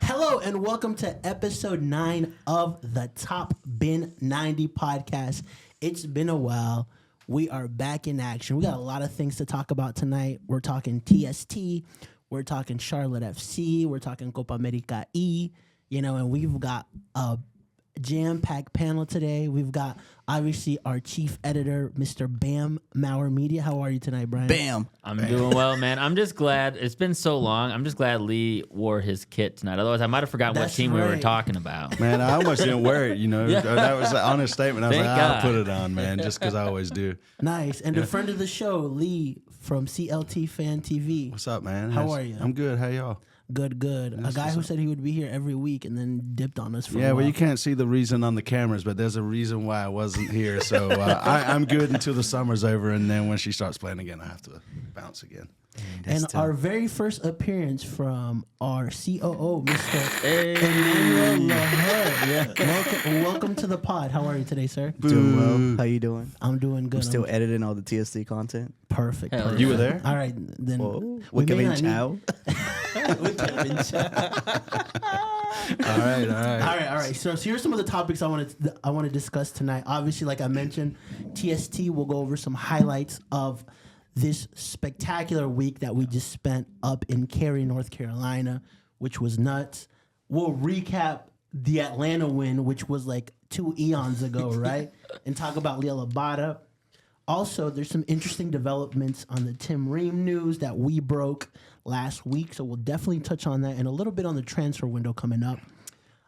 Hello and welcome to episode 9 of the Topbin90 Podcast. It's been a while. We are back in action. We got a lot of things to talk about tonight. We're talking TST. We're talking Charlotte FC. We're talking Copa America and we've got a jam-packed panel today. We've got, obviously, our chief editor, Mr. Bam Maurer Media. How are you tonight, Brian? Bam. I'm doing well, man. I'm just glad. It's been so long. I'm just glad Lee wore his kit tonight. Otherwise, I might have forgotten what team we were talking about. Man, I almost didn't wear it, Yeah. That was an honest statement. I was Thank like, God. I'll put it on, man, just because I always do. Nice. And a friend of the show, Lee from CLT Fan TV. What's up, man? How are you? I'm good. How y'all? Good. A guy who said he would be here every week and then dipped on us for a while. Yeah, well, you can't see the reason on the cameras, but there's a reason why I wasn't here. So I'm good until the summer's over, and then when she starts playing again, I have to bounce again. And our very first appearance from our COO, Mr. Emmanuel. Welcome to the pod. How are you today, sir? Doing well. How you doing? I'm doing good. I'm still editing all the TSD content. Perfect. Hell perfect. You were there? All right, then. Whoa. we may Wickham not Chow. All right. So here's some of the topics I want to discuss tonight. Obviously, like I mentioned, TST will go over some highlights of this spectacular week that we just spent up in Cary, North Carolina, which was nuts. We'll recap the Atlanta win, which was like 2 eons ago, right? And talk about Lila Bada. Also, there's some interesting developments on the Tim Ream news that we broke last week, so we'll definitely touch on that and a little bit on the transfer window coming up.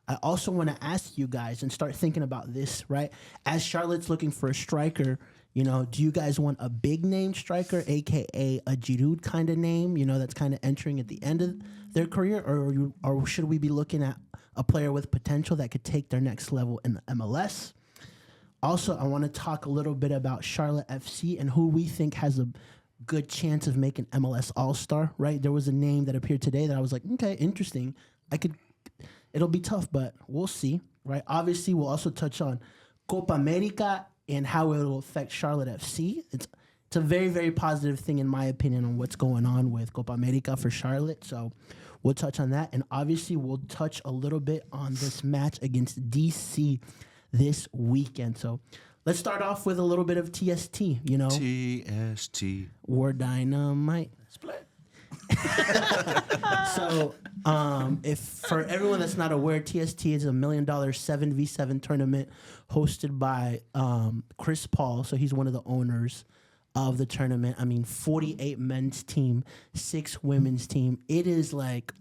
I also want to ask you guys and start thinking about this, right? As Charlotte's looking for a striker, do you guys want a big name striker, a.k.a. a Giroud kind of name, that's kind of entering at the end of their career? Or should we be looking at a player with potential that could take their next level in the MLS? Also, I want to talk a little bit about Charlotte FC and who we think has a good chance of making MLS All Star, right? There was a name that appeared today that I was like, okay, interesting. It'll be tough, but we'll see, right? Obviously, we'll also touch on Copa America and how it will affect Charlotte FC. It's a very, very positive thing, in my opinion, on what's going on with Copa America for Charlotte. So we'll touch on that. And obviously, we'll touch a little bit on this match against DC this weekend. So let's start off with a little bit of TST, TST. War Dynamite. Split. So, if for everyone that's not aware, TST is a $1 million 7v7 tournament hosted by Chris Paul. So he's one of the owners of the tournament. 48 men's team, 6 women's team. It is like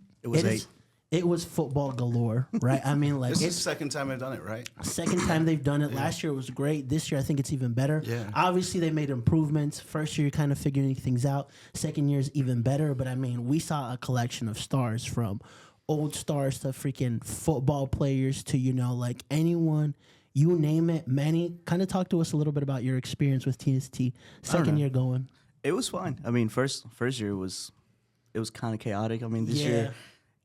it was football galore, right? This is the second time they've done it, right? Second time they've done it. Yeah. Last year it was great. This year I think it's even better. Yeah. Obviously they made improvements. First year you're kind of figuring things out. Second year is even better. But we saw a collection of stars, from old stars to freaking football players to, anyone, you name it. Manny, kind of talk to us a little bit about your experience with TST. Second year going. It was fine. First year was kind of chaotic. This year,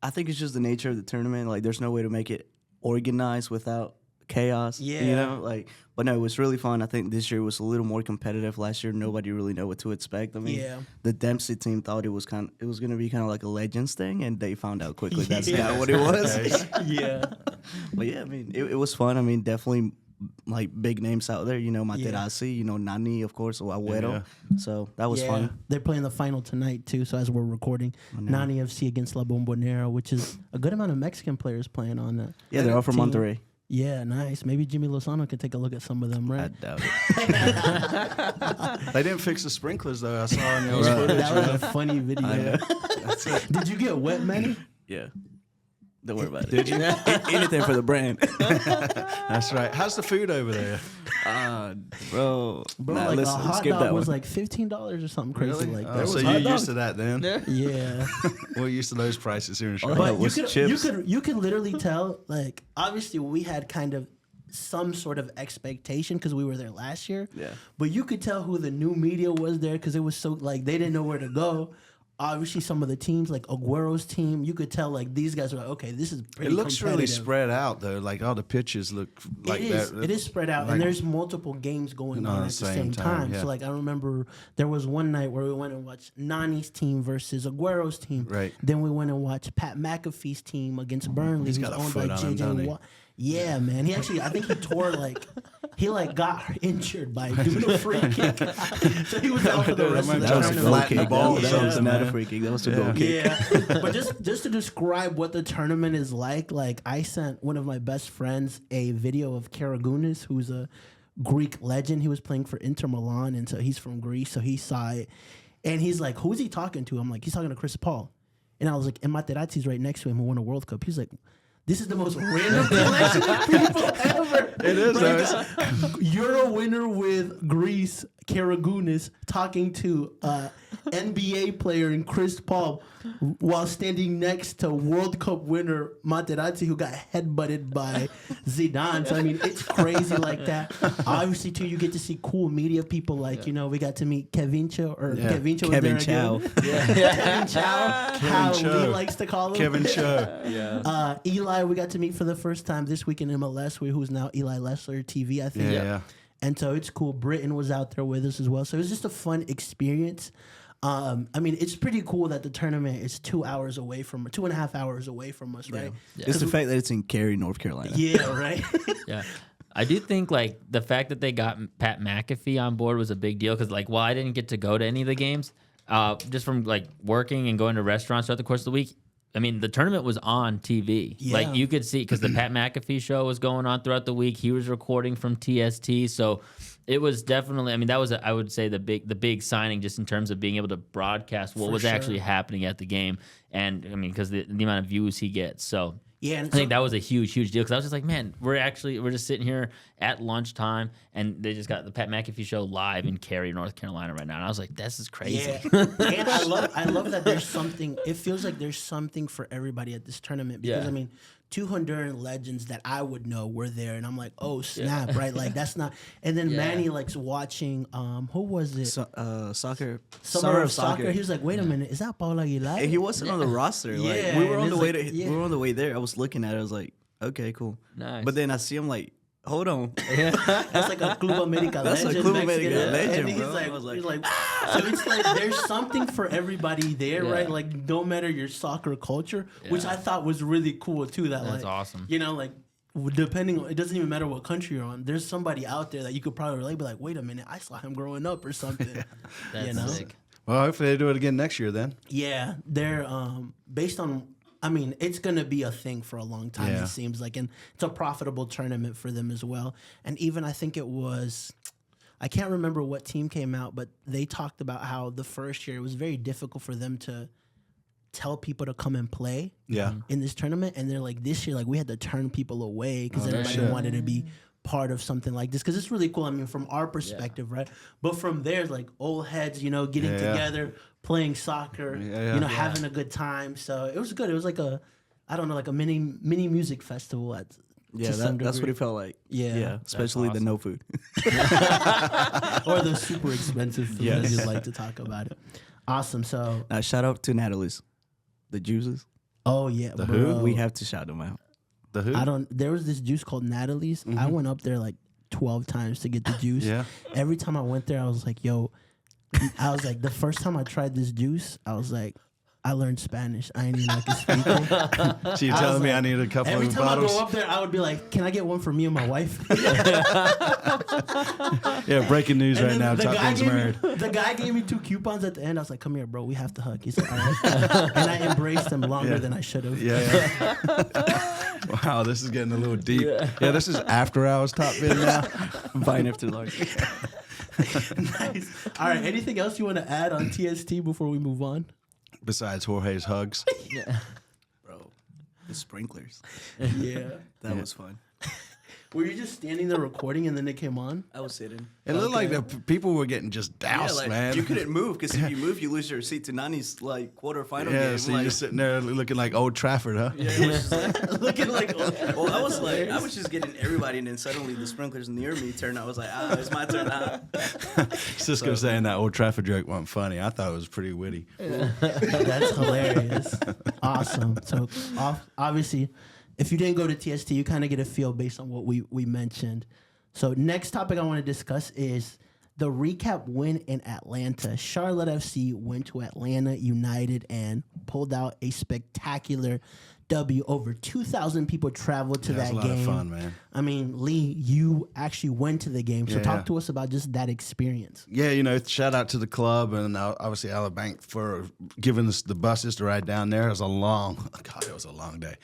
I think it's just the nature of the tournament. Like, there's no way to make it organized without chaos. Yeah. But no, it was really fun. I think this year was a little more competitive. Last year, nobody really knew what to expect. The Dempsey team thought it was going to be kind of like a Legends thing, and they found out quickly that's not what it was. Yeah. But yeah, it was fun. Definitely like big names out there. Materazzi, Nani, of course, or Agüero. Yeah. So that was fun. They're playing the final tonight too. So as we're recording, Nani FC against La Bombonera, which is a good amount of Mexican players playing on that. Yeah, they're all from Monterrey. Yeah, nice. Maybe Jimmy Lozano could take a look at some of them, right? I doubt it. They didn't fix the sprinklers, though. I saw in your footage. That was a funny video. That's it. Did you get wet, Manny? Yeah. Don't worry about it. Did you? Anything for the brand. That's right. How's the food over there? Bro, like listen, a hot skip dog that was one. like $15 or something crazy like that. So you're used to that then? Yeah. We're used to those prices here in Charlotte. But you could literally tell, like, obviously we had kind of some sort of expectation because we were there last year. Yeah. But you could tell who the new media was there because it was so, like, they didn't know where to go. obviously some of the teams, like Aguero's team, you could tell like these guys are like, okay, this is pretty It looks really competitive. spread out though. Like all the pitches look like that. It is spread out, like- and there's multiple games going on at the same time. yeah. So like I remember there was one night where we went and watched Nani's team versus Aguero's team. Right. Then we went and watched Pat McAfee's team against Burnley. He's got a foot on him, doesn't he? Yeah, man. He actually, I think he tore he got injured by doing a free kick. So he was out for the rest of the That was a tournament. goal kick. That was not a free kick. That was a goal kick. Yeah, but just to describe what the tournament is like I sent one of my best friends a video of Karagunis, who's a Greek legend. He was playing for Inter Milan, and so he's from Greece, so he saw it. And he's like, who's he talking to? I'm like, he's talking to Chris Paul. And I was like, and Materazzi's right next to him who won a World Cup. He's like, this is the most random collection of people ever. It is, though. Euro winner with Greece, Karagunis, talking to NBA player and Chris Paul while standing next to World Cup winner Materazzi, who got headbutted by Zidane. So, I mean, it's crazy like that. Obviously, too, you get to see cool media people like, we got to meet Kevin Chow. Kevin Chow. Kevin Chow. How Chow. Lee likes to call him. Kevin Chow. Eli, we got to meet for the first time this week in MLS, who's now Eli Lessler TV, I think. Yeah. And so it's cool. Britain was out there with us as well. So it was just a fun experience. I mean, it's pretty cool that the tournament is 2.5 hours away from us, right? Yeah. It's the fact that it's in Cary, North Carolina. Yeah, right? Yeah. I do think like the fact that they got Pat McAfee on board was a big deal because while I didn't get to go to any of the games, just from working and going to restaurants throughout the course of the week, I mean, the tournament was on TV. Yeah. You could see because the Pat McAfee show was going on throughout the week. He was recording from TST, so it was definitely. I mean, that was I would say the big signing just in terms of being able to broadcast what was actually happening at the game, and I mean because the amount of views he gets. So yeah, I think that was a huge deal because I was just like, man, we're just sitting here at lunchtime, and they just got the Pat McAfee show live in Cary, North Carolina right now, and I was like, this is crazy. Yeah, and I love that there's something. It feels like there's something for everybody at this tournament because I mean, 2 Honduran legends that I would know were there, and I'm like, oh snap, right? Like that's not. And then Manny likes watching. Who was it? Soccer. Summer of Soccer. He was like, wait a minute, is that Paul Aguilar? And he wasn't on the roster. Like we were on the way to. We were on the way there. I was looking at it. I was like, okay, cool. Nice. But then I see him like, hold on. That's like a Club America That's legend. a Club Mexican America legend, and bro. he's like, I was like, he's like, so it's like there's something for everybody there, right? Like no matter your soccer culture, which I thought was really cool too. That's awesome. Depending on, it doesn't even matter what country you're on. There's somebody out there that you could probably relate, be like, wait a minute, I saw him growing up or something. That's sick. Well, hopefully they do it again next year then. Yeah, they're based on. I mean, it's gonna be a thing for a long time. It seems like, and it's a profitable tournament for them as well. And even I think it was, I can't remember what team came out, but they talked about how the first year it was very difficult for them to tell people to come and play. In this tournament, and they're like, this year, like we had to turn people away because everybody wanted to be part of something like this because it's really cool. I mean, from our perspective, right? But from theirs, like old heads, getting together, playing soccer, having a good time. So it was good. It was like a mini music festival at. Yeah, that's what it felt like. Yeah, especially the no food. Or the super expensive food, as you like to talk about it. Awesome. So shout out to Natalie's, the juices. Oh yeah, the who? We have to shout them out. The who? There was this juice called Natalie's. I went up there like 12 times to get the juice. Every time I went there, I was like, yo, the first time I tried this juice, I was like, I learned Spanish. I ain't even like a speaker. So you're telling me I need a couple of bottles? Every time I go up there, I would be like, can I get one for me and my wife? Breaking news right now. Topbin's married. The guy gave me 2 coupons at the end. I was like, come here, bro. We have to hug. He said, all right. And I embraced him longer than I should have. Wow, this is getting a little deep. Yeah, this is after hours Top Bin now. I'm buying after large. Nice. All right. Anything else you want to add on TST before we move on? Besides Jorge's hugs. Bro, the sprinklers. Yeah. That was fun. Were you just standing there recording and then it came on? I was sitting. It looked like the people were getting just doused, man. You couldn't move because if you move, you lose your seat to Nani's like quarterfinal Yeah, game. so you're just sitting there looking like Old Trafford, huh? Yeah, it was just like, Looking like, well, I was just getting everybody, and then suddenly the sprinklers near me turned. I was like, it's my turn now. Cisco saying that Old Trafford joke wasn't funny. I thought it was pretty witty. that's hilarious. Awesome. So obviously, if you didn't go to TST, you kind of get a feel based on what we mentioned. So next topic I want to discuss is the recap win in Atlanta. Charlotte FC went to Atlanta United and pulled out a spectacular W. Over 2,000 people traveled to that game. It was a lot of fun, man. I mean, Lee, you actually went to the game. So talk to us about just that experience. Yeah, shout out to the club and obviously Alabank for giving us the buses to ride down there. It was a long day.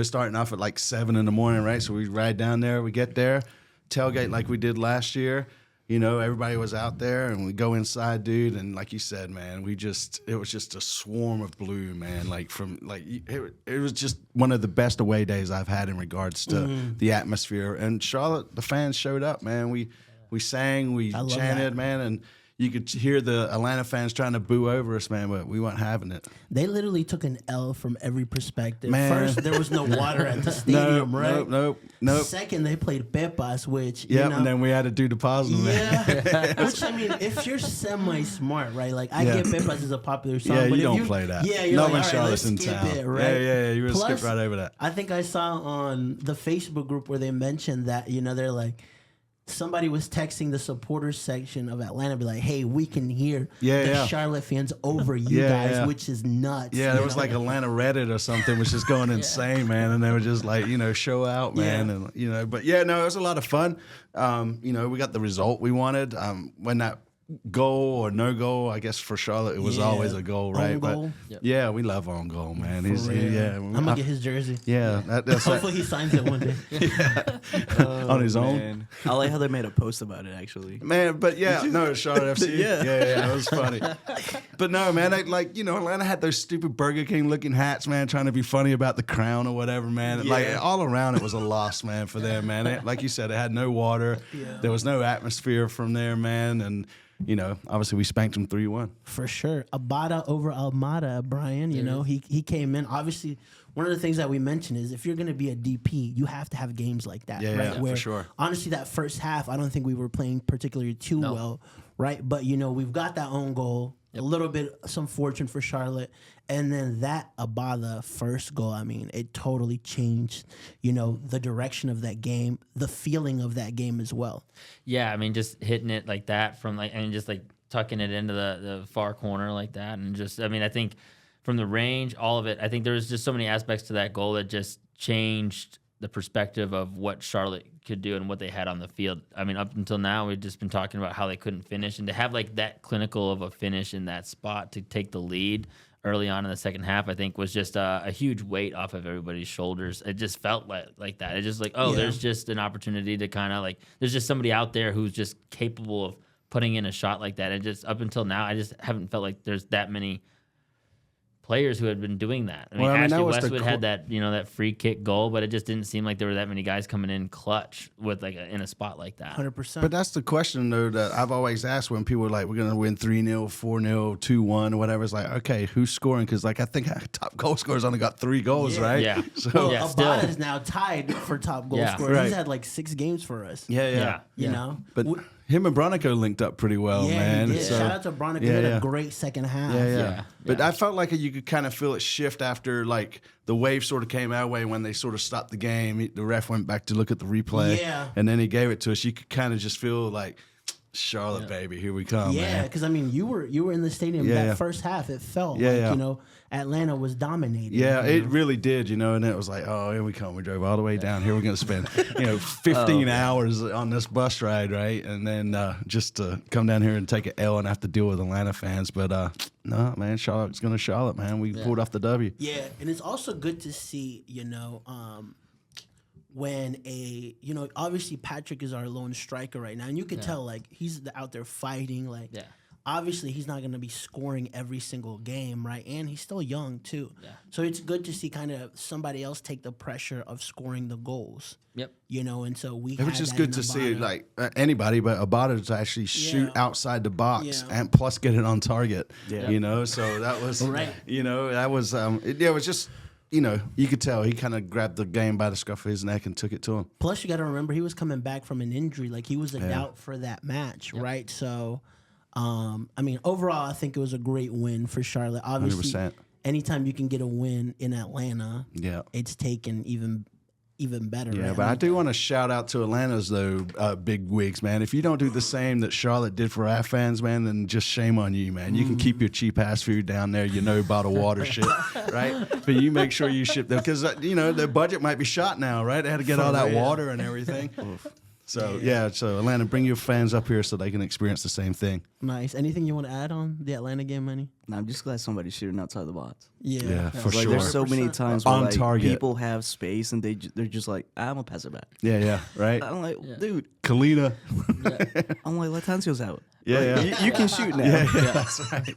Starting off at like 7 in the morning, right? So we ride down there, we get there, tailgate like we did last year. Everybody was out there, and we go inside, dude. And like you said, man, it was just a swarm of blue, man. It was just one of the best away days I've had in regards to the atmosphere. And Charlotte, the fans showed up, man. We sang, we chanted, man, and you could hear the Atlanta fans trying to boo over us, man, but we weren't having it. They literally took an L from every perspective. Man. First, there was no water at the stadium, right? Nope. Second, they played Pepas, which, and then we had to do deposit, man. Yeah. Which, I mean, if you're semi-smart, right? Like, I get Pepas is a popular song. Yeah, but you if don't play that. Yeah, you're not like, when all right, Charlotte's in let's skip town. it, right? Yeah, you would Plus, skip right over that. I think I saw on the Facebook group where they mentioned that, they're like, somebody was texting the supporters section of Atlanta, be like, hey, we can hear the Charlotte fans over you guys, which is nuts. Yeah, there was like Atlanta Reddit or something, which is going insane, man. And they were just like, show out, man. And, but it was a lot of fun. We got the result we wanted. When that goal or no goal, I guess for Charlotte, it was always a goal, right? Goal. But we love on goal, man. I'm going to get his jersey. Yeah. That's hopefully he signs it one day. On his own. I like how they made a post about it, actually. Man, but Charlotte FC. Yeah, it was funny. But no, man, Atlanta had those stupid Burger King looking hats, man, trying to be funny about the crown or whatever, man. Like all around it was a loss, man, for them, man. Like you said, it had no water. Yeah. There was no atmosphere from there, man. And obviously we spanked them 3-1. For sure. Abada over Almada, Brian, he came in. Obviously, one of the things that we mentioned is if you're going to be a DP, you have to have games like that, right? Yeah, where, for sure. Honestly, that first half, I don't think we were playing particularly too well, right? But, we've got that own goal, a little bit, some fortune for Charlotte. And then that Abada first goal, I mean, it totally changed, the direction of that game, the feeling of that game as well. Yeah, I mean, just hitting it like that just tucking it into the far corner like that. And just, I mean, I think from the range, all of it, I think there was just so many aspects to that goal that just changed the perspective of what Charlotte could do and what they had on the field. I mean, up until now, we've just been talking about how they couldn't finish. And to have that clinical of a finish in that spot to take the lead early on in the second half, I think was just a huge weight off of everybody's shoulders. It just felt like that. It's just there's just an opportunity to kind of there's just somebody out there who's just capable of putting in a shot like that. And just up until now, I just haven't felt like there's that many players who had been doing that. I mean, Ashley Westwood had that, that free kick goal, but it just didn't seem like there were that many guys coming in clutch with in a spot like that. 100%. But that's the question though that I've always asked when people are like, we're going to win 3-0, 4-0, 2-1 or whatever. It's like, okay, who's scoring? Because I think our top goal scorer's only got 3 goals, right? Yeah. So Abada is now tied for top goal scorer. Right. He's had 6 games for us. Yeah. But him and Bronico linked up pretty well, man. He did. So, shout out to Bronico. He had a great second half. Yeah. But I felt like you could kind of feel it shift after the wave sort of came our way when they sort of stopped the game. The ref went back to look at the replay. Yeah. And then he gave it to us. You could kind of just feel like, Charlotte, baby, here we come, man. Yeah, because, I mean, you were in the stadium that first half. It felt Atlanta was dominating. Yeah, it really did, and it was like, oh, here we come. We drove all the way down. Here we're going to spend, 15 hours on this bus ride, right? And then just to come down here and take an L and have to deal with Atlanta fans. But, no, man, Charlotte's going to Charlotte, man. We pulled off the W. Yeah, and it's also good to see, when obviously Patrick is our lone striker right now, and you can tell he's out there fighting. obviously he's not going to be scoring every single game, right? And he's still young too. Yeah. So it's good to see kind of somebody else take the pressure of scoring the goals. Yep. You know, and so we. It was just good to see like anybody, but Abada to actually shoot outside the box and plus get it on target. Yeah. You know, so that was right. You know, that was it was just. You know, you could tell he kind of grabbed the game by the scruff of his neck and took it to him. Plus, you got to remember he was coming back from an injury. Like, he was a doubt for that match, right? So, I mean, overall, I think it was a great win for Charlotte. Obviously, 100%. Anytime you can get a win in Atlanta, it's taken even better. Yeah, right? but I do want to shout out to Atlanta's, though, big wigs, man. If you don't do the same that Charlotte did for our fans, man, then just shame on you, man. You can keep your cheap-ass food down there, bottled water shit, right? But you make sure you ship them because, their budget might be shot now, right? They had to get all that water and everything. So, so Atlanta, bring your fans up here so they can experience the same thing. Nice. Anything you want to add on the Atlanta game, Manny? No, I'm just glad somebody's shooting outside the box. Yeah, for sure. There's so many times where on target. People have space and they're just like, I'm going to pass it back. Yeah, right? I'm like, dude. Kalina. I'm like, Latancio's out. Yeah. You can shoot now. Yeah, that's right.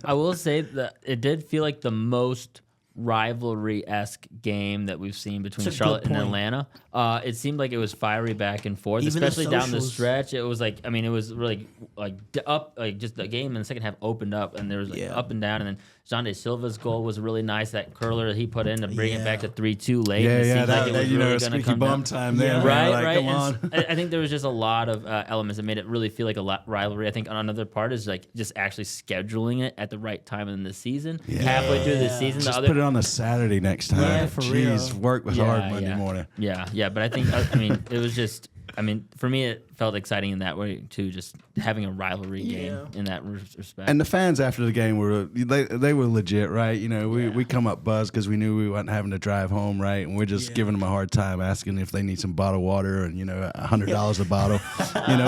I will say that it did feel like the most rivalry-esque game that we've seen between Charlotte and Atlanta. It seemed like it was fiery back and forth, even especially down the stretch. It was like, it was really like up, like just the game in the second half opened up, and there was like up and down, and then Xande Silva's goal was really nice. That curler that he put in to bring it back to 3-2 late. Squeaky bum time there. Right. Come on. I think there was just a lot of elements that made it really feel like a rivalry. I think another part is like just actually scheduling it at the right time in the season. Halfway through the season, just put it on a Saturday next time. Yeah, for real. Work was hard Monday morning. Yeah, but I think it was just. For me, it felt exciting in that way too. Just having a rivalry game in that respect. And the fans after the game they were legit, right? We come up buzzed because we knew we weren't having to drive home, right? And we're just giving them a hard time, asking if they need some bottled water and $100 a bottle.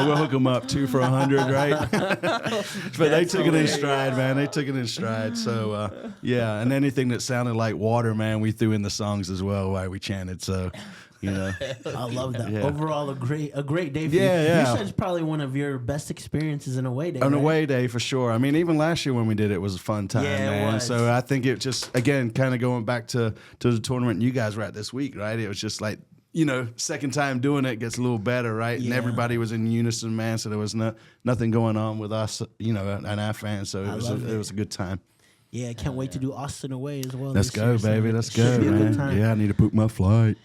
We'll hook them up 2 for $100, right? But they took it in stride, man. They took it in stride. So and anything that sounded like water, man, we threw in the songs as well while we chanted. So. I love that. Yeah. Overall, a great day for you. Yeah. You said it's probably one of your best experiences in a away day. An away day for sure. Even last year when we did it was a fun time, man. So I think it just again kind of going back to the tournament you guys were at this week, right? It was just like second time doing it gets a little better, right? Yeah. And everybody was in unison, man. So there was nothing going on with us, and our fans. So it was a good time. Yeah, I can't wait to do Austin away as well. Let's go, baby. Let's go, man. Yeah, I need to book my flight.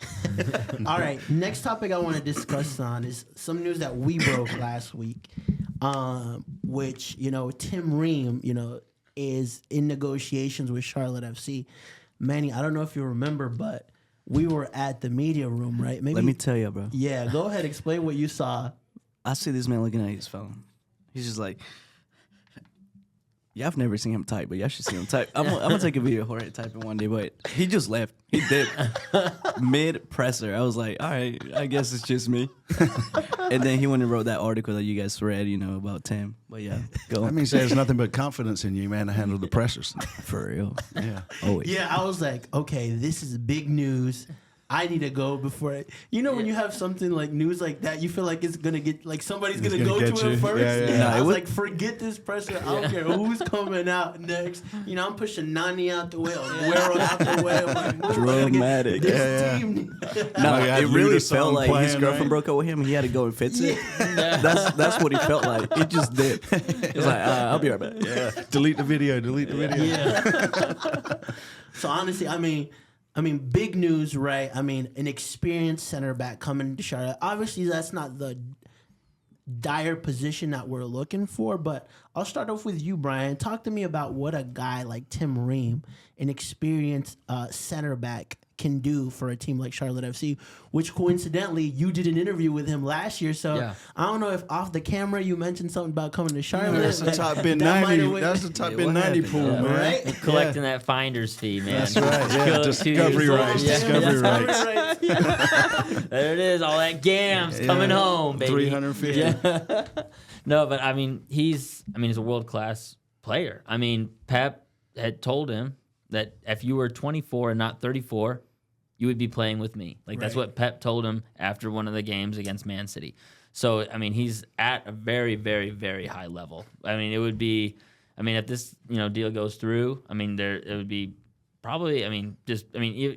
All right, next topic I want to discuss on is some news that we broke last week, which, Tim Ream, is in negotiations with Charlotte FC. Manny, I don't know if you remember, but we were at the media room, right? Let me tell you, bro. Yeah, go ahead. Explain what you saw. I see this man looking at his phone. He's just like... Yeah, I've never seen him type, but y'all should see him type. I'm gonna take a video of Jorge typing one day, but he just left. He did mid presser. I was like, all right, I guess it's just me. And then he went and wrote that article that you guys read, about Tim. But yeah, go on. That means there's nothing but confidence in you, man, to handle the pressures. For real. Yeah. Always. Yeah, I was like, okay, this is big news. I need to go before it. When you have something like news like that, you feel like it's gonna get like somebody's gonna go to it first. Yeah. I was like, forget this pressure. I don't care who's coming out next. I'm pushing Nani out the way, Aguero out the way. I'm like, dramatic. This team. No, it really felt like his girlfriend broke up with him and he had to go and fix it. That's what he felt like. He just did. He was like, I'll be right back. Yeah. Delete the video. Yeah. So honestly, big news, right? An experienced center back coming to Charlotte. Obviously, that's not the dire position that we're looking for, but I'll start off with you, Brian. Talk to me about what a guy like Tim Ream, an experienced center back, can do for a team like Charlotte FC, which coincidentally, you did an interview with him last year. So I don't know if off the camera you mentioned something about coming to Charlotte. That's the Topbin90. That's the Topbin90 pool, man. Right? Collecting that finder's fee, man. That's right. Yeah. Discovery rights. Discovery rights. There it is. All that gams coming home, baby. 350. Yeah. No, but he's a world-class player. Pep had told him that if you were 24 and not 34, you would be playing with me. That's what Pep told him after one of the games against Man City. So I mean, he's at a very, very, very high level. I mean, it would be, I mean, if this deal goes through, I mean, it would be probably,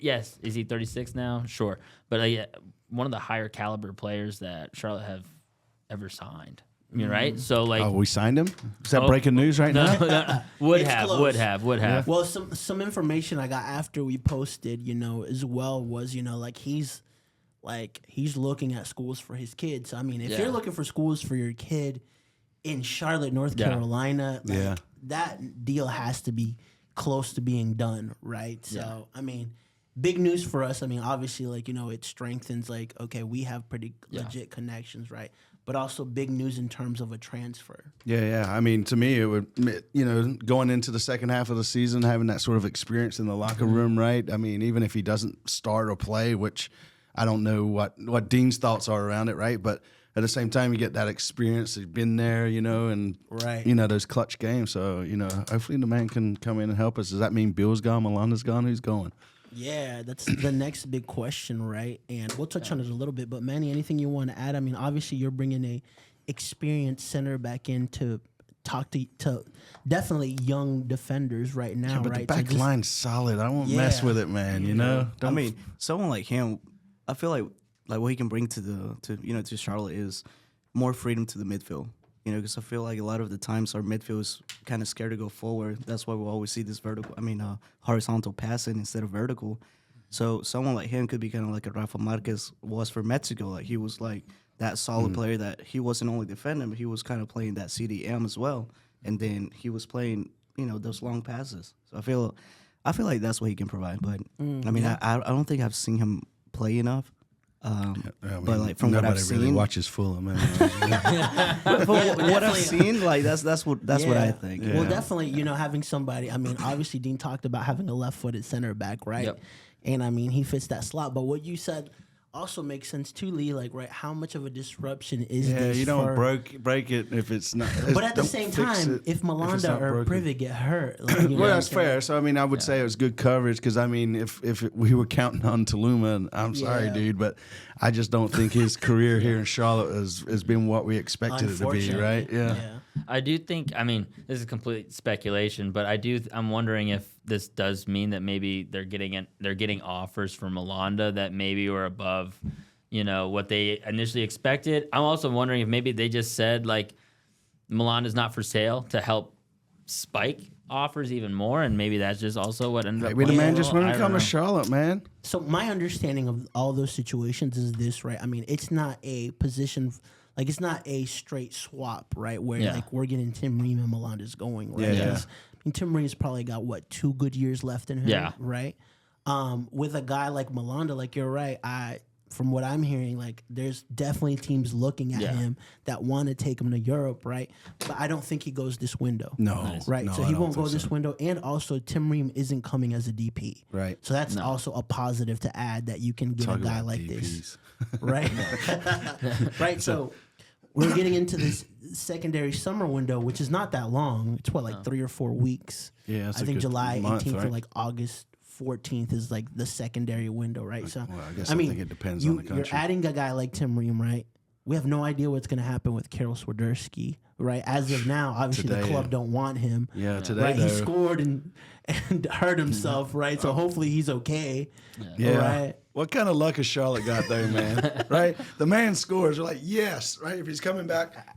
yes, is he 36 now? Sure, but one of the higher caliber players that Charlotte have ever signed. I mean, right? So like, we signed him. Is that breaking news right now? No, would have. Yeah. Well, some information I got after we posted, as well was, he's looking at schools for his kids. So, I mean, if you're looking for schools for your kid in Charlotte, North Carolina, that deal has to be close to being done, right? So, I mean, big news for us. I mean, obviously, it strengthens, okay, we have pretty legit connections, right? But also big news in terms of a transfer. Yeah. I mean, to me, it would, going into the second half of the season, having that sort of experience in the locker room, right? I mean, even if he doesn't start or play, which I don't know what Dean's thoughts are around it, right? But at the same time, you get that experience. He's been there, and those clutch games. So, hopefully the man can come in and help us. Does that mean Bill's gone, Milanda's gone? Who's going? Yeah, that's the next big question, right? And we'll touch on it a little bit. But Manny, anything you want to add? I mean, obviously you're bringing a experienced center back in to talk to definitely young defenders right now, but right? the back line's solid. I won't mess with it, man. I mean, someone like him, I feel like what he can bring to Charlotte is more freedom to the midfield. Because I feel like a lot of the times our midfield is kind of scared to go forward. That's why we always see this horizontal passing instead of vertical. So someone like him could be kind of like a Rafa Marquez was for Mexico. Like he was like that solid player that he wasn't only defending, but he was kind of playing that CDM as well. And then he was playing, those long passes. So I feel like that's what he can provide. But I don't think I've seen him play enough. But from what I've seen, really watches Fulham. But what I've seen, that's what I think. Well, definitely, having somebody. I mean, obviously, Dean talked about having a left-footed center back, right? Yep. And I mean, he fits that slot. But what you said also makes sense too, Lee. How much of a disruption is this? Yeah, you don't break it if it's not. But at the same time, if Malanda or Privet get hurt, that's fair. So I mean, I would say it was good coverage because I mean, if we were counting on Tuluma, I'm sorry, dude, but I just don't think his career here in Charlotte has been what we expected it to be, right? Yeah. I do think. I mean, this is complete speculation, but I'm wondering if this does mean that maybe they're getting offers for Malanda that maybe were above, what they initially expected. I'm also wondering if maybe they just said Malanda's not for sale to help spike offers even more, and maybe that's just also what ended up. Maybe the man just wanted to come to Charlotte, man. So my understanding of all those situations is this, right? I mean, it's not a position. It's not a straight swap, right? Where we're getting Tim Ream and Malanda's going, right? Yeah. I mean, Tim Ream's probably got 2 good years left in him, right? With a guy like Malanda, you're right. From what I'm hearing, there's definitely teams looking at him that want to take him to Europe, right? But I don't think he goes this window. No. Right? No, so he won't go this window. And also, Tim Ream isn't coming as a DP. Right. So that's also a positive to add that you can get a guy like DPs. This. Right? Right? So we're getting into this secondary summer window, which is not that long. It's 3 or 4 weeks. Yeah, I think July 18th right? or August 14th is the secondary window, right? So I think it depends on the country. You're adding a guy like Tim Ream, right? We have no idea what's going to happen with Karol Swiderski, right? As of now, obviously the club don't want him. Yeah, today right? He scored and hurt himself, right? So hopefully he's okay. Yeah. Right? What kind of luck has Charlotte got there, man? Right? The man scores. We're like, yes, right? If he's coming back,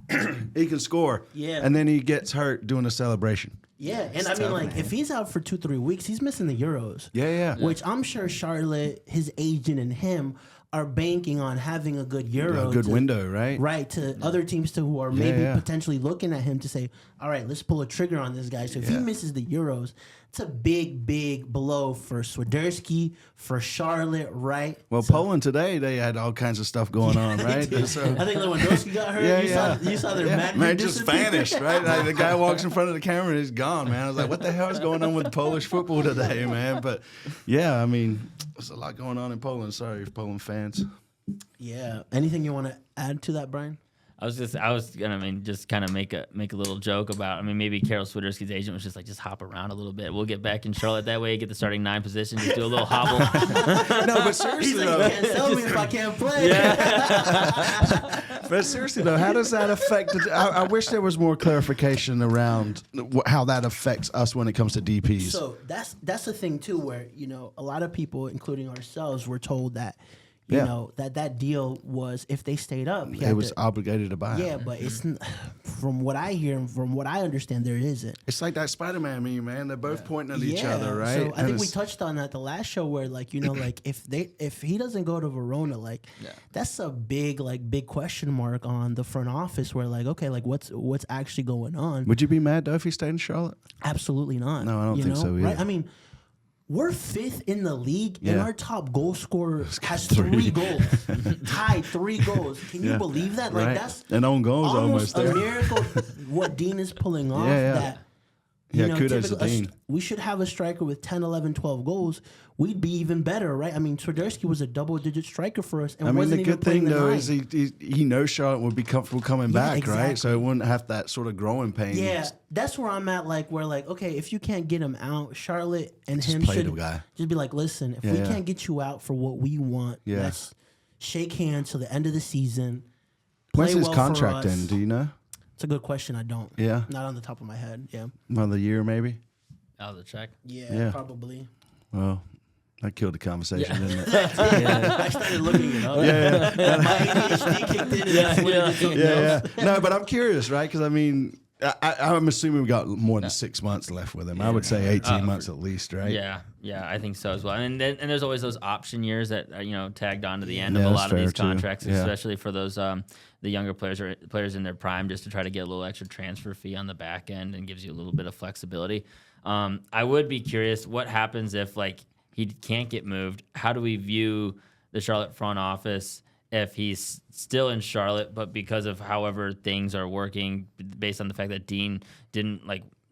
he can score. Yeah. And then he gets hurt doing a celebration. Yeah, and I mean, if he's out for 2-3 weeks, he's missing the Euros. Yeah. Which I'm sure Charlotte, his agent, and him are banking on having a good Euro. A good window, right? Right, to other teams who are maybe potentially looking at him to say, all right, let's pull a trigger on this guy. So if he misses the Euros, it's a big, big blow for Swiderski, for Charlotte, right? Well, Poland today, they had all kinds of stuff going on, right? So, I think Lewandowski got hurt. You saw their man just vanished, right? The guy walks in front of the camera and he's gone, man. I was like, what the hell is going on with Polish football today, man? But, I mean, there's a lot going on in Poland. Sorry, Poland fans. Yeah. Anything you want to add to that, Brian? I was gonna just kind of make a little joke about. Maybe Karol Swiderski's agent was just hop around a little bit. We'll get back in Charlotte that way. Get the starting 9 position. Just do a little hobble. No, but seriously, you can't sell me if I can't play. But seriously though, how does that affect? I wish there was more clarification around how that affects us when it comes to DPs. So that's the thing too, where a lot of people, including ourselves, were told that you know that deal was if they stayed up, it was obligated to buy. Yeah, but it's from what I hear and from what I understand, there isn't. It's like that Spider-Man meme, man. They're both pointing at each other, right? So I think we touched on that the last show, where like like if he doesn't go to Verona, like that's a big question mark on the front office. Where like okay, like what's actually going on? Would you be mad though if he stayed in Charlotte? Absolutely not. No, I don't think so either. Right? I mean, we're 5th in the league, and our top goal scorer has 3 goals. Tied 3 goals. Can you believe that? Like that's an own goal is almost a there. miracle. What Dean is pulling off. Yeah. That Kudos to Dean. We should have a striker with 10, 11, 12 goals. We'd be even better, right? I mean, Swiderski was a double-digit striker for us, and wasn't the even good thing playing though the is he knows Charlotte would be comfortable coming back, exactly. right? So it wouldn't have that sort of growing pain. Yeah, that's where I'm at. Like, where like, okay, if you can't get him out, Charlotte and him play should the guy. just be like, listen, if we can't get you out for what we want, let's shake hands till the end of the season. When's his well contract for us. end? Do you know? It's a good question. I don't. Yeah, not on the top of my head. Yeah, another year maybe. Out of the check. Yeah, probably. Well, that killed the conversation, didn't it? I started looking it up. My ADHD kicked in. And Yeah. No, but I'm curious, right? Because I mean, I'm assuming we got more than 6 months left with him. I would say 18 months at least, right? Yeah, I think so as well. And there's always those option years that are, tagged on to the end of a lot of these contracts, especially for those the younger players or players in their prime, just to try to get a little extra transfer fee on the back end and gives you a little bit of flexibility. I would be curious what happens if he can't get moved. How do we view the Charlotte front office if he's still in Charlotte, but because of however things are working, based on the fact that Dean didn't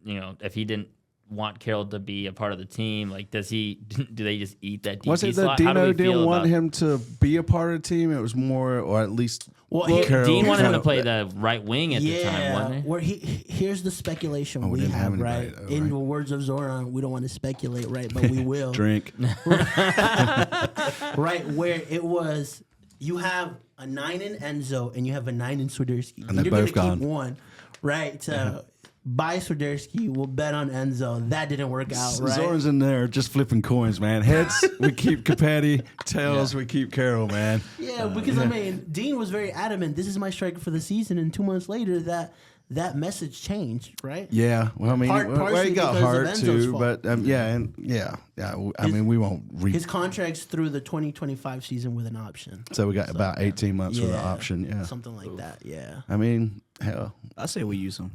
if he didn't want Carroll to be a part of the team, do they just eat that DP Was it slot? that Dino didn't want him to be a part of the team? It was more, or at least Dean wanted him to play the right wing at the time, wasn't he? Where here's the speculation we have, right? In the words of Zoran, we don't want to speculate, right? But we will. Drink. Right, where it was, you have a 9 in Enzo and you have a 9 in Swiderski. And they're both gone. Keep one, right? Buy Swiderski, we'll bet on Enzo. That didn't work out, right? Zoran's in there just flipping coins, man. Heads, we keep Capetti. Tails, we keep Carroll, man. Yeah, because I mean, Dean was very adamant. This is my striker for the season, and 2 months later, that message changed, right? Yeah, well, I mean, he got hurt too, but I mean, we won't his contract's through the 2025 season with an option. So we got about 18 months with an option, something like that. Yeah, I mean, hell, I say we use him.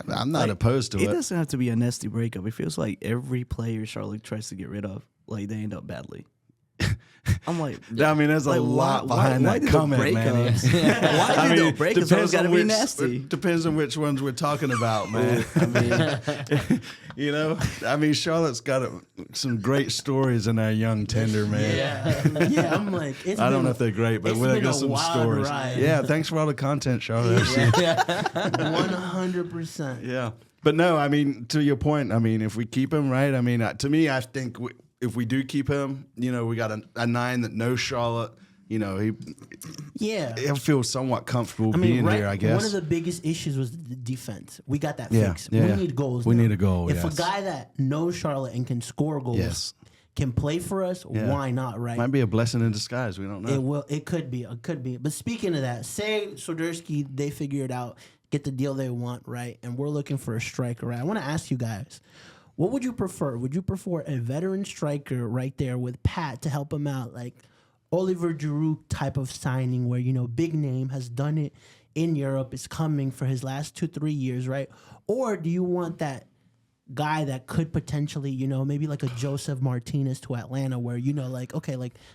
I'm not opposed to it. It doesn't have to be a nasty breakup. It feels like every player Charlotte tries to get rid of, they end up badly. I'm like, I mean, there's a lot behind that comment, man. Why did the breakups got to be nasty? Depends on which ones we're talking about, man. I mean, Charlotte's got some great stories in our young tender, man. Yeah. I'm like, I don't know if they're great, but we got some stories. Ride. Yeah, thanks for all the content, Charlotte. 100%. Yeah, but no, I mean, to your point, I mean, if we keep him, right? I mean, to me, I think if we do keep him, we got a 9 that knows Charlotte. He'll feel somewhat comfortable being here, I guess. One of the biggest issues was the defense. We got that fixed. We need goals. We need a goal. If a guy that knows Charlotte and can score goals can play for us, why not, right? Might be a blessing in disguise. We don't know. It could be. But speaking of that, say Swiderski, they figure it out, get the deal they want, right? And we're looking for a striker, right? I want to ask you guys, what would you prefer? Would you prefer a veteran striker right there with Pat to help him out, like Oliver Giroud type of signing where, big name, has done it in Europe, is coming for his last 2-3 years, right? Or do you want that guy that could potentially, maybe like a Joseph Martinez to Atlanta where,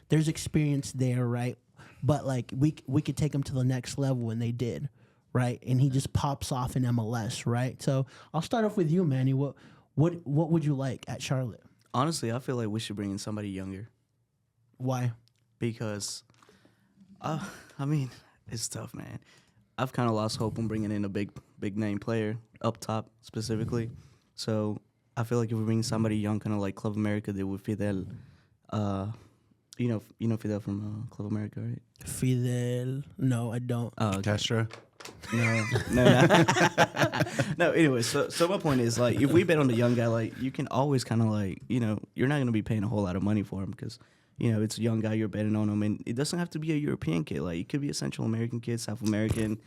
there's experience there, right? But we could take him to the next level, and they did, right? And he just pops off in MLS, right? So I'll start off with you, Manny. What would you like at Charlotte? Honestly, I feel like we should bring in somebody younger. Why? Because, I mean, it's tough, man. I've kind of lost hope on bringing in a big name player up top specifically. So I feel like if we bring somebody young, kind of like Club America did with Fidel, You know Fidel from Copa America, right? Fidel. No, I don't. Oh, okay. Castro. No. No. Anyway, so my point is like, if we bet on the young guy, like you can always kind of like, you're not gonna be paying a whole lot of money for him because it's a young guy, you're betting on him, and it doesn't have to be a European kid. Like it could be a Central American kid, South American.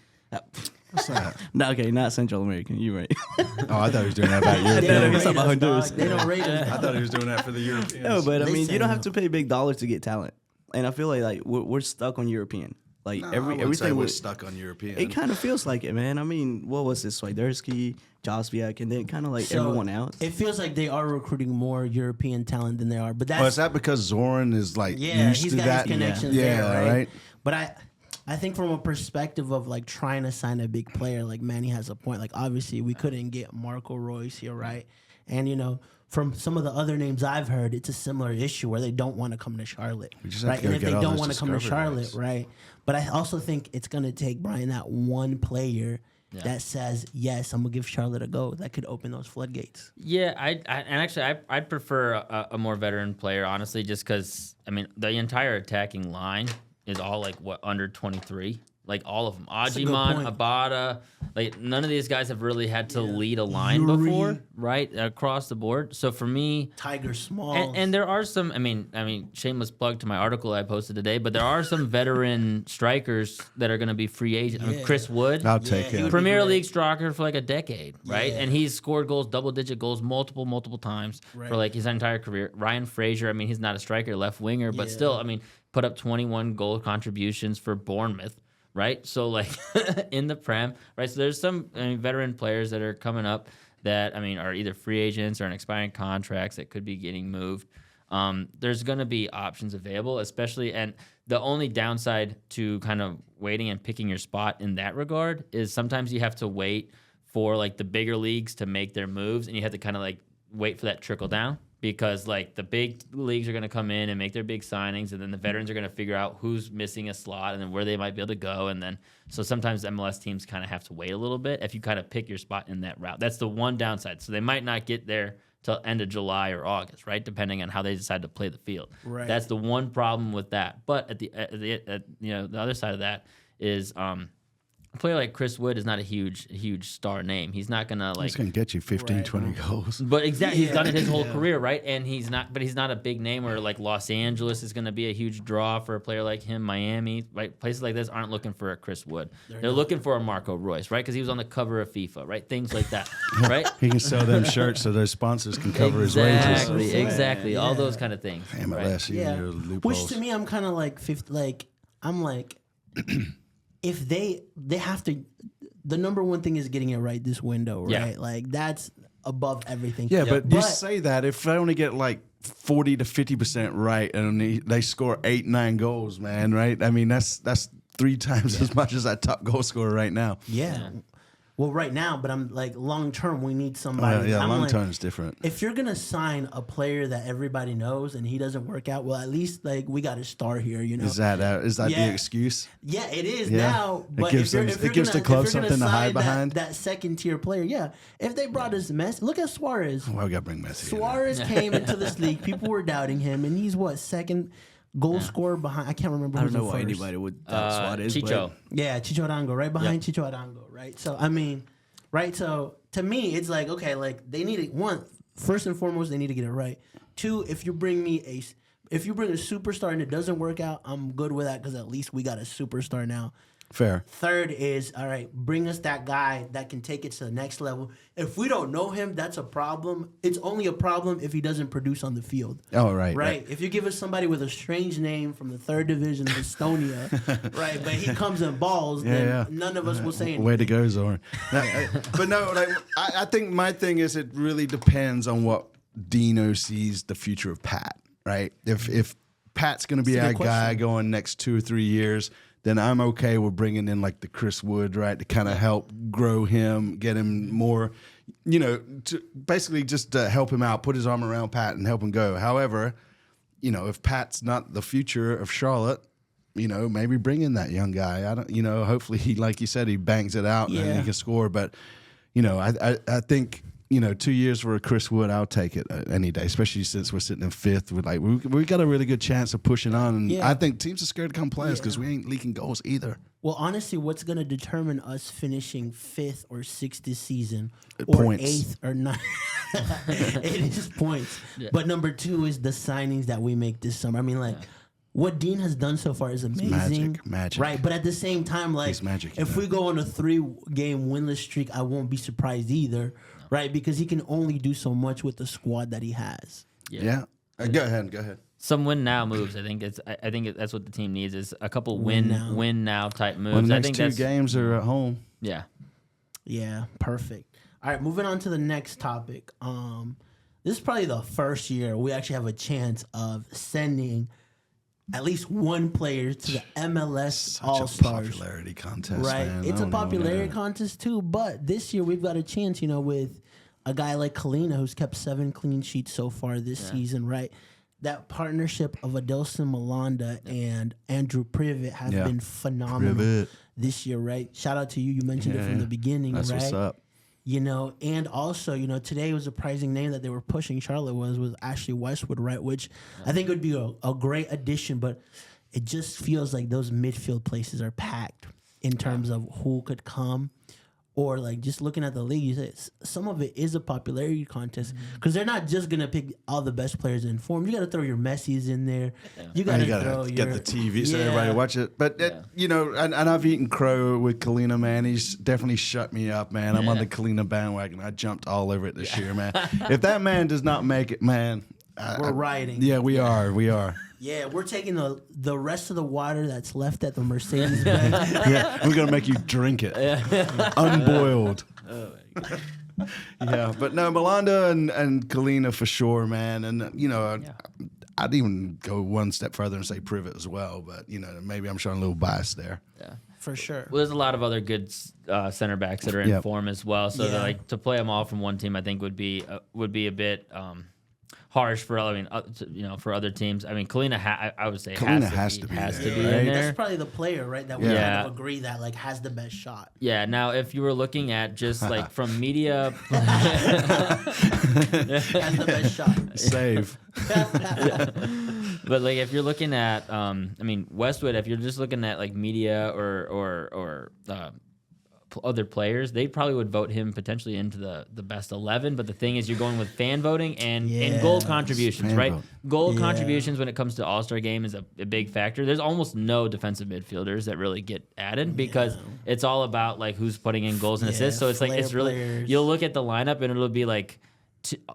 What's that? No, okay, not Central American. You're right. Oh, I thought he was doing that about They don't Europeans. rate about us, Honduras. dog. They don't rate us. I thought he was doing that for the Europeans. No, but I They mean, say you don't have no. to pay big dollars to get talent, and I feel like we're stuck on European. Like No, I wouldn't say everything we're was stuck on European. It kind of feels like it, man. I mean, what was this? Swiderski, Josviak, and then kind of like So, everyone else. It feels like they are recruiting more European talent than they are. But that's Well, is that because Zoran is like used he's to got that? his connections Yeah, there, right. But I think from a perspective of like trying to sign a big player, like Manny has a point. Like obviously we couldn't get Marco Reus here, right? And from some of the other names I've heard, it's a similar issue where they don't want to come to Charlotte, We just have right? to go And if get they all don't those want to come to discovery Charlotte, rights. right? But I also think it's gonna take Brian that one player that says yes, I'm gonna give Charlotte a go. That could open those floodgates. Yeah, I'd prefer a more veteran player, honestly, just because I mean the entire attacking line is all like under 23. Like all of them, a good Ajiman, point. Abada, like none of these guys have really had to lead a line Yuri. before, right? Across the board. So for me, Tiger Smalls. and there are some. I mean, shameless plug to my article I posted today, but there are some veteran strikers that are going to be free agents. I mean, Yeah. Chris Wood, I'll take he him. would be Premier great. League striker for like a decade, right? Yeah. And he's scored goals, double-digit goals, multiple times Right. for like his entire career. Ryan Fraser, I mean, he's not a striker, left winger, but Yeah. still, I mean, put up 21 goal contributions for Bournemouth, right? So like in the Prem, right? So there's some veteran players that are coming up that are either free agents or in expiring contracts that could be getting moved. There's going to be options available, especially, and the only downside to kind of waiting and picking your spot in that regard is sometimes you have to wait for like the bigger leagues to make their moves, and you have to kind of like wait for that trickle down. Because like the big leagues are going to come in and make their big signings, and then the veterans are going to figure out who's missing a slot and then where they might be able to go. And then so sometimes MLS teams kind of have to wait a little bit if you kind of pick your spot in that route. That's the one downside. So they might not get there till end of July or August, right? Depending on how they decide to play the field. Right. That's the one problem with that. But at the other side of that is a player like Chris Wood is not a huge star name. He's not gonna like. He's going to get you 15, Right. 20 goals. But exactly, he's Yeah. done it his whole Yeah. career, right? And he's not a big name where like Los Angeles is going to be a huge draw for a player like him. Miami, right? Places like this aren't looking for a Chris Wood. They're looking for a Marco Reus, right? Because he was on the cover of FIFA, right? Things like that, right? He can sell them shirts so those sponsors can cover his wages. Exactly. All Yeah. those kind of things. MLS, you Yeah. know, Which loopholes. to me, I'm kind of like if they have to, the number one thing is getting it right this window, Yeah. right? Like that's above everything. Yeah, but you say that if they only get like 40 to 50% right and they score 8-9 goals, man, right? I mean, that's 3 times as much as that top goal scorer right now. yeah. Well, right now, but I'm like long term, we need somebody. Yeah, I'm long like, term is different. If you're gonna sign a player that everybody knows and he doesn't work out, well, at least like we got a star here, you know. Is that Yeah. the excuse? Yeah, it is Yeah. now. It But gives if them- you're, it gives the club something to hide behind. That second tier player, yeah. If they brought us Messi, look at Suarez. Well, we got to bring Messi in there. Suarez came into this league. People were doubting him, and he's second goal scorer behind. I can't remember. I don't who's know the why first. anybody would doubt Suarez. Chicho. Yeah, Chicho Arango, right behind Chicho Arango, right? So I mean, right. So to me, it's like okay, like they need it. One, first and foremost, they need to get it right. Two, if you bring a superstar and it doesn't work out, I'm good with that because at least we got a superstar now. Fair. Third is, all right, bring us that guy that can take it to the next level. If we don't know him, that's a problem. It's only a problem if he doesn't produce on the field. Oh, right. Right. If you give us somebody with a strange name from the 3rd division of Estonia, right, but he comes in balls, then none of us will say anything. Way to go, Zoran. But no, like, I think my thing is it really depends on what Dino sees the future of Pat, right? If Pat's going to be That's a our good guy question. going next 2 or 3 years, then I'm okay with bringing in like the Chris Wood, right, to kind of help grow him, get him more, to basically just help him out, put his arm around Pat and help him go. However, if Pat's not the future of Charlotte, maybe bring in that young guy. I don't, hopefully he, like you said, he bangs it out and he can score. But, I think, 2 years for a Chris Wood, I'll take it any day, especially since we're sitting in fifth. We got a really good chance of pushing on. And I think teams are scared to come play us because we ain't leaking goals either. Well, honestly, what's going to determine us finishing 5th or 6th this season, Points. or 8th or 9th, it is points. Yeah. But number 2 is the signings that we make this summer. I mean, what Dean has done so far is amazing. Magic. Right, but at the same time, if we go on a 3-game winless streak, I won't be surprised either, right? Because he can only do so much with the squad that he has. Yeah. Go ahead. Some win now moves. I think that's what the team needs is a couple win now type moves. Well, the I next think 2 games are at home. Yeah. Yeah, perfect. All right, moving on to the next topic. This is probably the first year we actually have a chance of sending at least one player to the MLS All Stars. Popularity contest, right? Man. It's a popularity contest too, but this year we've got a chance, with a guy like Kalina who's kept 7 clean sheets so far this season, right? That partnership of Adilson Malanda and Andrew Privet has been phenomenal this year, right? Shout out to you. You mentioned it from the beginning, That's right? What's up. And also, today was a surprising name that they were pushing Charlotte was Ashley Westwood, right? Which I think would be a great addition, but it just feels like those midfield places are packed in terms of who could come. Or just looking at the league, you say some of it is a popularity contest because they're not just gonna pick all the best players in form. You got to throw your Messi's in there. You got to get the TV so everybody watch it. But and I've eaten crow with Kalina, man. He's definitely shut me up, man. I'm on the Kalina bandwagon. I jumped all over it this year, man. If that man does not make it, man, we're rioting. Yeah, we are. Yeah, we're taking the rest of the water that's left at the Mercedes-Benz. We're going to make you drink it. Unboiled. Oh, my God. Yeah, but no, Malanda and Kalina for sure, man. And, I'd even go one step further and say Privet as well. But, maybe I'm showing a little bias there. Yeah, for sure. Well, there's a lot of other good center backs that are in form as well. So, to play them all from one team, I think would be a bit harsh for for other teams. I mean, Kalina, I would say Kalina has to be right? in there. That's probably the player, right? That we kind of agree that has the best shot. Yeah. Now, if you were looking at just from media, has the best shot. Save. But if you're looking at, Westwood. If you're just looking at media or other players, they probably would vote him potentially into the best 11. But the thing is, you're going with fan voting and goal contributions, right? Goal contributions when it comes to All-Star game is a big factor. There's almost no defensive midfielders that really get added because it's all about who's putting in goals and assists. So it's really players. You'll look at the lineup and it'll be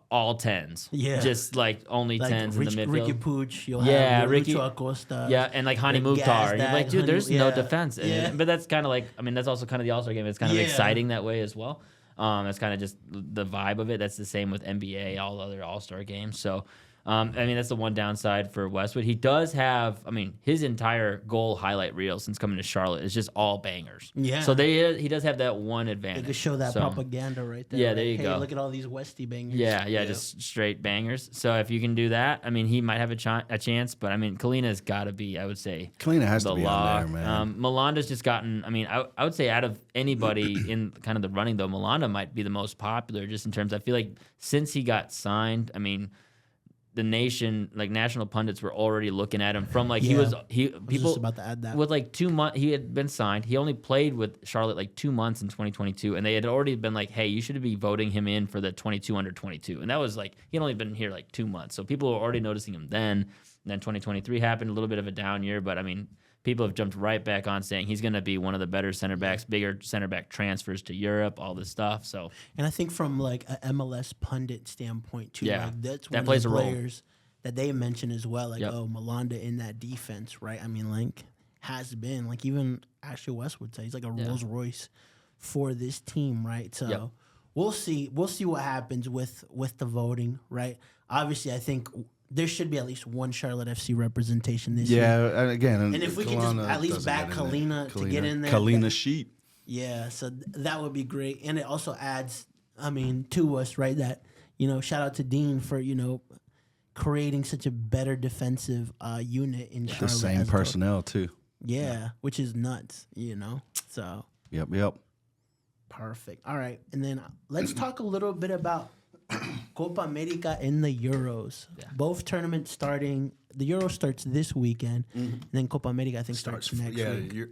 all 10s. Yeah. Just only 10s in the midfield. Ricky Pooch. You'll have Ricky Acosta. Yeah, and Hani Mukhtar. You're dude, there's no defense. But that's kind of that's also kind of the All-Star game. It's kind of exciting that way as well. That's kind of just the vibe of it. That's the same with NBA, all other All-Star games. So, that's the one downside for Westwood. He does have, his entire goal highlight reel since coming to Charlotte is just all bangers. Yeah. So he does have that one advantage. They could show that propaganda right there. Yeah, there you go. Look at all these Westie bangers. Yeah, just straight bangers. So if you can do that, he might have a chance. But Kalina's got to be, I would say, Kalina has to be on there, man. Malanda's just gotten. I would say out of anybody in kind of the running though, Malanda might be the most popular just in terms. I feel like since he got signed, the nation, national pundits were already looking at him from people just about to add that. With 2 months. He had been signed. He only played with Charlotte 2 months in 2022, and they had already been hey, you should be voting him in for the 22 under 22, and that was he'd only been here 2 months, so people were already noticing him then. And then 2023 happened, a little bit of a down year, but people have jumped right back on saying he's going to be one of the better center backs, bigger center back transfers to Europe, all this stuff. So, and I think from a MLS pundit standpoint too, that's one that plays of the a players that they mention as well. Malanda in that defense, right? Has been even Ashley West would say he's a Rolls Royce for this team, right? So we'll see what happens with the voting, right? Obviously, I think there should be at least one Charlotte FC representation this year. Yeah, again. And if we can just at least back Kalina to get in there. Kalina sheet. Yeah, so that would be great. And it also adds, to us, right, that, shout out to Dean for, creating such a better defensive unit in Charlotte. The same personnel, too. Yeah, which is nuts, So. Yep. Perfect. All right. And then let's talk a little bit about Copa America and the Euros. Yeah. Both tournaments starting. The Euro starts this weekend, and then Copa America, I think, starts next week.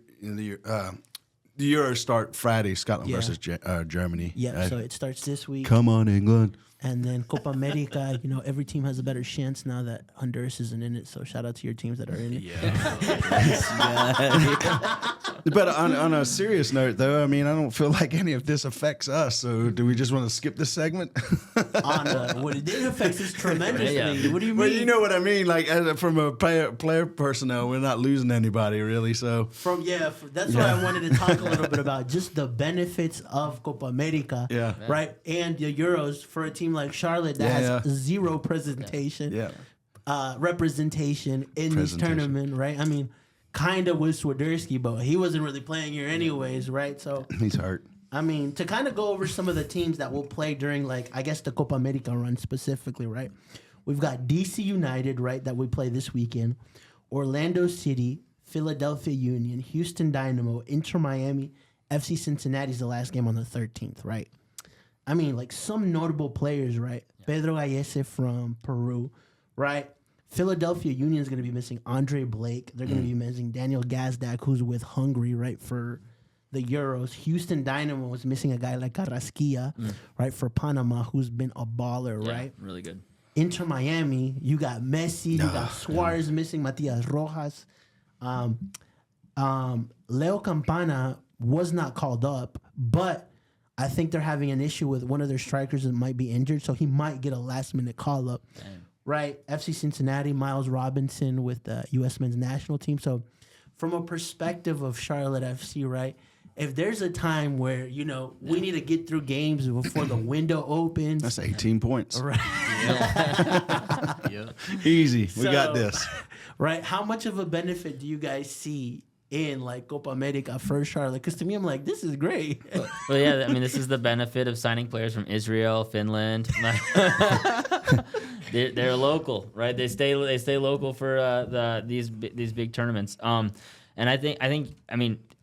The Euros start Friday, Scotland versus Germany. Yeah, so it starts this week. Come on, England. And then Copa America, every team has a better chance now that Honduras isn't in it. So shout out to your teams that are in it. Yeah. But on a serious note, though, I mean, I don't feel like any of this affects us. So do we just want to skip this segment? What it did affect us tremendously. Yeah. What do you mean? Well, you know what I mean. Like from a player personnel, we're not losing anybody really. So that's what I wanted to talk a little bit about. Just the benefits of Copa America, right? And the Euros for a team like Charlotte that has zero representation in this tournament, right? I mean, kind of with Swiderski, but he wasn't really playing here anyways, right? So he's hurt. I mean, to kind of go over some of the teams that will play during, I guess, the Copa America run specifically, right? We've got DC United, right, that we play this weekend, Orlando City, Philadelphia Union, Houston Dynamo, Inter Miami, FC Cincinnati's the last game on the 13th, right? I mean, some notable players, right? Yeah. Pedro Gallese from Peru, right? Philadelphia Union is going to be missing Andre Blake. They're going to be missing Daniel Gazdak, who's with Hungary, right, for the Euros. Houston Dynamo is missing a guy like Carrasquilla, right, for Panama, who's been a baller, right? Really good. Inter Miami, you got Messi, you got Suarez missing, Matias Rojas. Leo Campana was not called up, but I think they're having an issue with one of their strikers that might be injured, so he might get a last-minute call-up. Right? FC Cincinnati, Miles Robinson with the U.S. men's national team. So from a perspective of Charlotte FC, right, if there's a time where, we need to get through games before the window opens. That's 18 points. Right. Easy. We got this. Right? How much of a benefit do you guys see in Copa America for Charlotte? Because to me, I'm like, this is great. Well, yeah, I mean, this is the benefit of signing players from Israel, Finland. They're local, right? They stay local for these big tournaments. And I think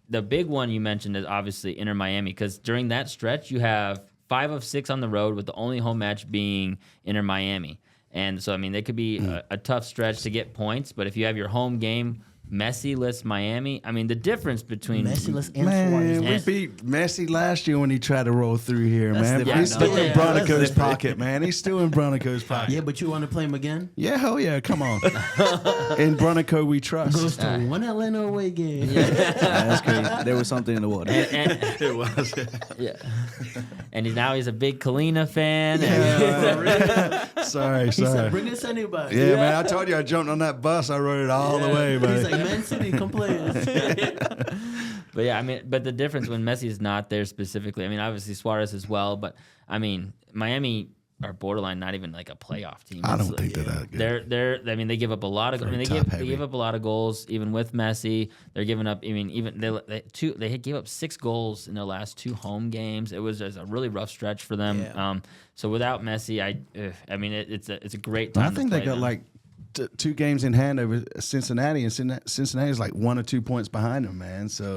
the big one you mentioned is obviously Inter Miami, because during that stretch you have 5 of 6 on the road, with the only home match being Inter Miami. And so, I mean, they could be a tough stretch to get points, but if you have your home game Messi-less Miami, I mean, the difference between Messi-less and Suarez. We beat Messi last year when he tried to roll through here, man. He's still in Bronico's Bronico's pocket, man. He's still in Bronico's pocket. Yeah, but you want to play him again? Yeah, hell yeah, come on. In Bronico we trust. Goes to one Atlanta away game. That's crazy. There was something in the water. It was. Yeah. And he's a big Kalina fan. Sorry. He said, bring us anybody. Yeah, man, I told you I jumped on that bus. I rode it all the way, man. He's like, Man City, come play us. But yeah, I mean, but the difference when Messi is not there specifically, I mean, obviously Suarez as well, but I mean, Miami are borderline not even a playoff team. I don't think they're that good. I mean, they give up a lot of. They give up a lot of goals even with Messi. They're giving up. I mean, even they gave up 6 goals in their last 2 home games. It was just a really rough stretch for them. Yeah. So without Messi, I mean, it's a great time. I think they got them. 2 games in hand over Cincinnati, and Cincinnati's 1 or 2 points behind them, man. So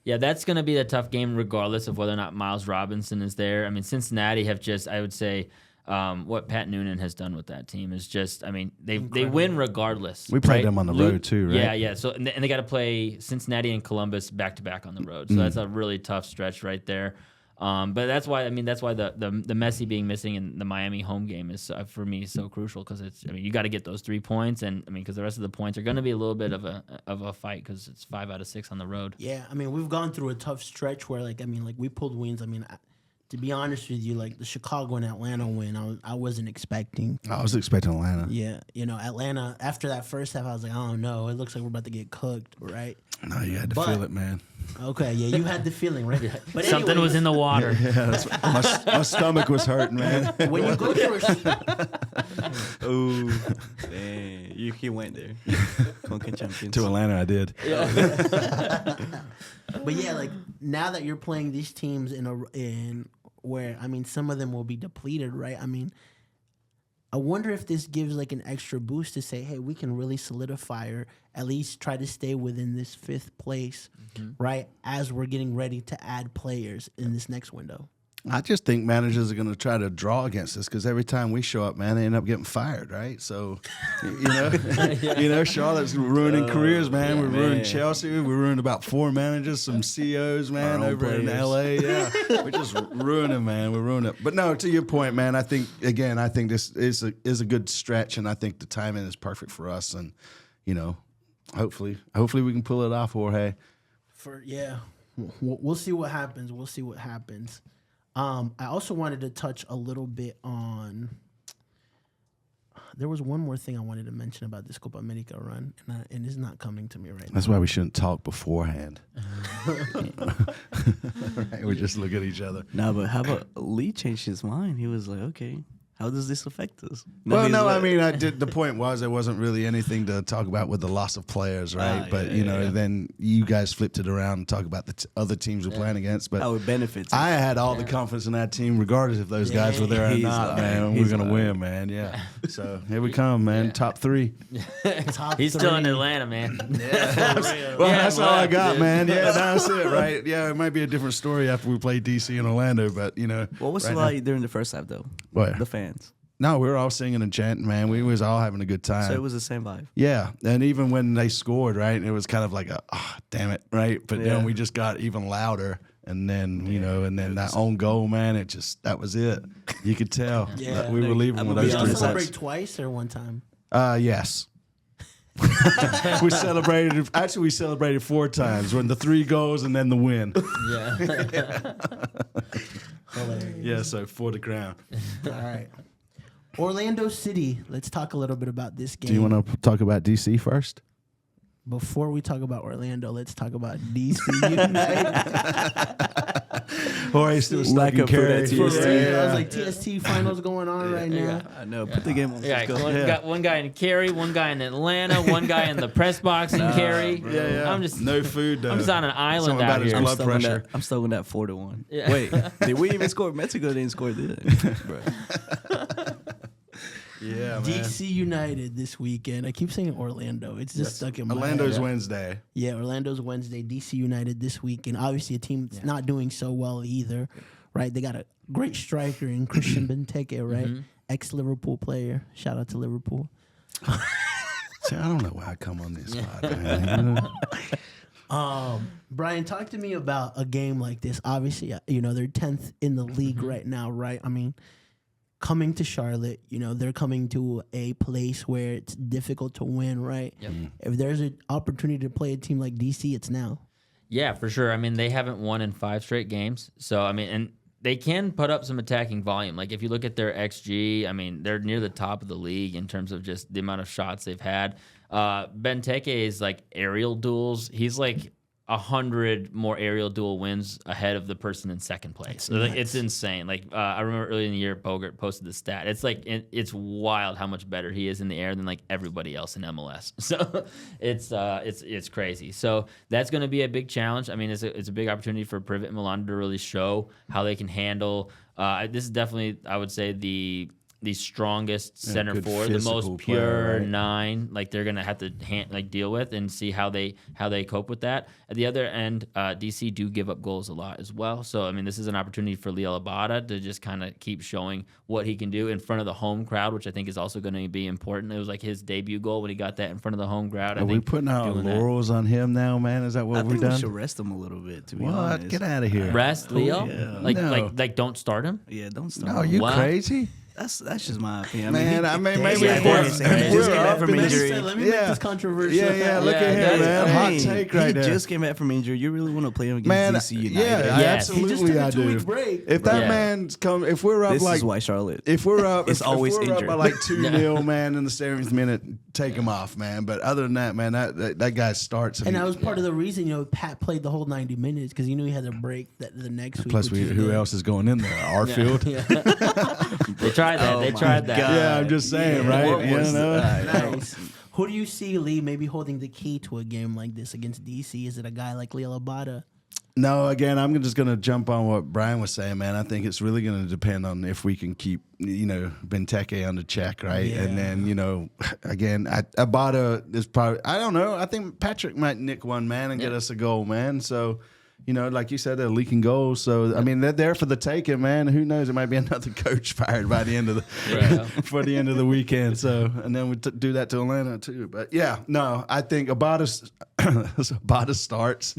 Yeah, that's going to be a tough game regardless of whether or not Miles Robinson is there. I mean, Cincinnati have just, I would say, what Pat Noonan has done with that team is just, I mean, they win regardless. We played them on the road too, right? Yeah. So and they got to play Cincinnati and Columbus back to back on the road. So that's a really tough stretch right there. But that's why the Messi being missing in the Miami home game is for me so crucial, because you got to get those 3 points, and because the rest of the points are going to be a little bit of a fight, because it's 5 out of 6 on the road. Yeah, I mean, we've gone through a tough stretch where we pulled wins. I mean, to be honest with you, the Chicago and Atlanta win, I wasn't expecting. I was expecting Atlanta. Yeah, Atlanta, after that first half, I was like, I don't know. It looks like we're about to get cooked, right? No, you had to feel it, man. Okay, yeah, you had the feeling, right? But something was in the water. My stomach was hurting, man. When you go through oh, dang, he went there. Conca champions. To Atlanta, I did. But yeah, now that you're playing these teams in where, I mean, some of them will be depleted, right? I mean, I wonder if this gives like an extra boost to say, hey, we can really solidify or at least try to stay within this 5th place, right? As we're getting ready to add players in this next window. I just think managers are going to try to draw against us because every time we show up, man, they end up getting fired, right? So, Charlotte's ruining careers, man. We ruined Chelsea. We ruined about 4 managers, some CEOs, man, over in LA. Yeah, we're just ruining, man. We're ruining it. But no, to your point, man, I think this is a good stretch, and I think the timing is perfect for us. And hopefully we can pull it off, Jorge. We'll see what happens. I also wanted to touch a little bit on. There was one more thing I wanted to mention about this Copa America run, and it's not coming to me right now. That's why we shouldn't talk beforehand. Right, we just look at each other. No, but how about Lee changed his mind? He was like, okay, how does this affect us? The point was there wasn't really anything to talk about with the loss of players, right? Then you guys flipped it around and talk about the other teams we're playing against. But how it benefits. I had all the confidence in that team, regardless if those guys were there or not, man. We're going to win, man. Yeah. So here we come, man. Yeah. Top 3. He's still in Atlanta, man. That's all I got, man. Yeah, that's it, right? Yeah, it might be a different story after we play DC and Orlando, but, What was it like during the first half, though? What? The fans. No, we were all singing and chanting, man. We was all having a good time. So it was the same vibe. Yeah, and even when they scored, right, it was kind of like damn it, right? But then we just got even louder, and then that own goal, man, that was it. You could tell we were leaving with those 3 points. Celebrate twice or one time? Yes. we celebrated 4 times when the 3 goals and then the win. Yeah, so for the crown. All right. Orlando City. Let's talk a little bit about this game. Do you want to talk about DC first? Before we talk about Orlando, let's talk about DC United. Jorge still stuck in Cary. I was like, TST finals going on right now. I know. Put the game on. Got one guy in Cary, one guy in Atlanta, one guy in the press box in Cary. I'm just no food. Though. I'm just on an island out here. Blood pressure. I'm still in that 4-1. Yeah. Wait, did we even score? Mexico didn't score, did it? Yeah, man. DC United this weekend. I keep saying Orlando. It's just stuck in my Orlando's head. Wednesday. Yeah, Orlando's Wednesday. DC United this weekend. Obviously, a team that's not doing so well either, right? They got a great striker in Christian Benteke, right? Ex-Liverpool player. Shout out to Liverpool. See, I don't know why I come on this pod, man. Brian, talk to me about a game like this. Obviously, they're 10th in the league right now, right? I mean, coming to Charlotte, they're coming to a place where it's difficult to win, right? Yep. If there's an opportunity to play a team like DC, it's now. Yeah, for sure. I mean, they haven't won in 5 straight games. So, I mean, and they can put up some attacking volume. Like, if you look at their XG, I mean, they're near the top of the league in terms of just the amount of shots they've had. Benteke is like aerial duels. He's like 100 more aerial duel wins ahead of the person in second place. So, like, it's insane. Like, I remember early in the year, Bogert posted the stat. It's like it's wild how much better he is in the air than like everybody else in MLS. So it's crazy. So that's going to be a big challenge. I mean, it's a big opportunity for Privet and Milan to really show how they can handle. This is definitely, I would say, the strongest center forward, the most pure player, right? 9, like they're gonna have to deal with and see how they cope with that. At the other end, DC do give up goals a lot as well. So I mean, this is an opportunity for Leo Labada to just kind of keep showing what he can do in front of the home crowd, which I think is also going to be important. It was like his debut goal when he got that in front of the home crowd. Are we putting our laurels on him now, man? Is that what we've done? We should rest him a little bit. To be honest, get out of here. Rest Leo? Yeah. Like don't start him. Yeah, don't start. No, you crazy? That's just my opinion. Man, maybe Let me make this controversial. Yeah, look at him, man. Hot take right there. He just came back from injury. You really want to play him against DC United? Yeah, absolutely I do. If that man's come, if we're up this like... This is why Charlotte. If we're up... It's always if we're injured. up by like 2-0, man, in the 7th minute, take him off, man. But other than that, man, that guy starts... And that was part of the reason, Pat played the whole 90 minutes because he knew he had to break the next week. Plus, who else is going in there? Arfield? They tried that. They tried that. Yeah, I'm just saying, right? Nice. Who do you see, Lee, maybe holding the key to a game like this against DC? Is it a guy like Leo Labada? No, again, I'm just going to jump on what Brian was saying, man. I think it's really going to depend on if we can keep, Benteke under check, right? Yeah. And then, again, Abada is probably, I don't know. I think Patrick might nick one, man, and get us a goal, man. So, like you said, they're leaking goals. So, I mean, they're there for the taking, man. Who knows? It might be another coach fired by the end of for the end of the weekend. So, and then we do that to Atlanta too. But yeah, no, I think Abada starts.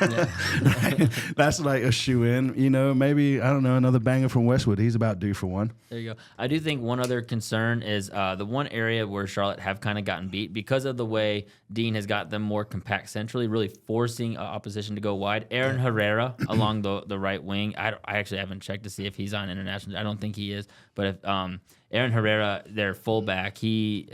Right? That's like a shoe-in. Maybe, I don't know, another banger from Westwood. He's about due for one. There you go. I do think one other concern is the one area where Charlotte have kind of gotten beat because of the way Dean has got them more compact centrally, really forcing opposition to go wide. Aaron Herrera along the right wing. I actually haven't checked to see if he's on international. I don't think he is. But if Aaron Herrera, their fullback, he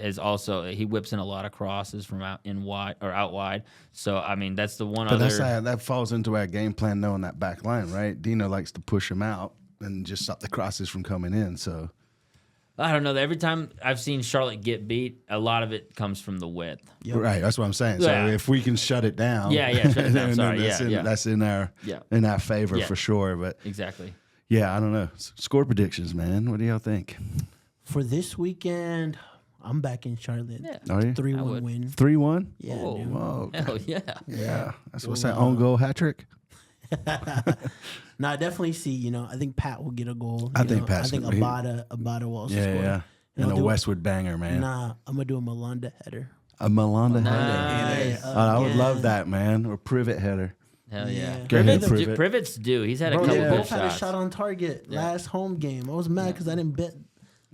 whips in a lot of crosses from out wide. So I mean, that's the one. But that falls into our game plan, knowing that back line, right? Dino likes to push him out and just stop the crosses from coming in. So I don't know. Every time I've seen Charlotte get beat, a lot of it comes from the width. Yep. Right, that's what I'm saying. So if we can shut it down, shut it down. Sorry, that's in our favor for sure. But exactly. Yeah, I don't know. Score predictions, man. What do y'all think? For this weekend, I'm back in Charlotte. Yeah. Are you? 3-1 win. 3-1? Yeah. Whoa. Dude. Whoa. Hell yeah. Yeah. That's what's that own goal hat trick? No, I definitely see, I think Pat will get a goal. I think Abada will also score. Yeah. And a Westwood banger, man. Nah, I'm going to do a Malanda header. A Malanda Nice. header. I would love that, man. Or privet header. Hell yeah. Yeah. Go ahead, Privet's due. He's had a Bro, couple they good both had a shots. shot on target last home game. I was mad because I didn't bet.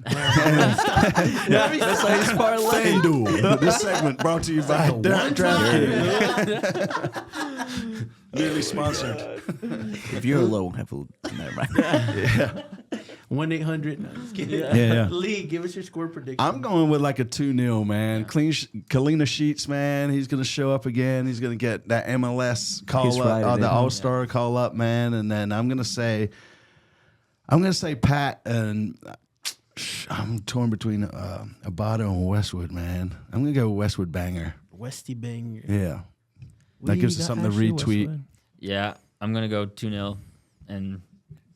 FanDuel. This segment brought to you by DraftKings. Nearly sponsored. If you're low, never mind. 1-800. No, just kidding. Yeah. Lee, give us your score prediction. I'm going with like a 2-0, man. Kalina Sheets, man. He's going to show up again. He's going to get that MLS call up, or the All Star call up, man. And then I'm going to say Pat, and I'm torn between Abada and Westwood, man. I'm going to go Westwood banger. Westy banger. Yeah. That gives us something to retweet. Westwood. Yeah, I'm going to go 2-0 and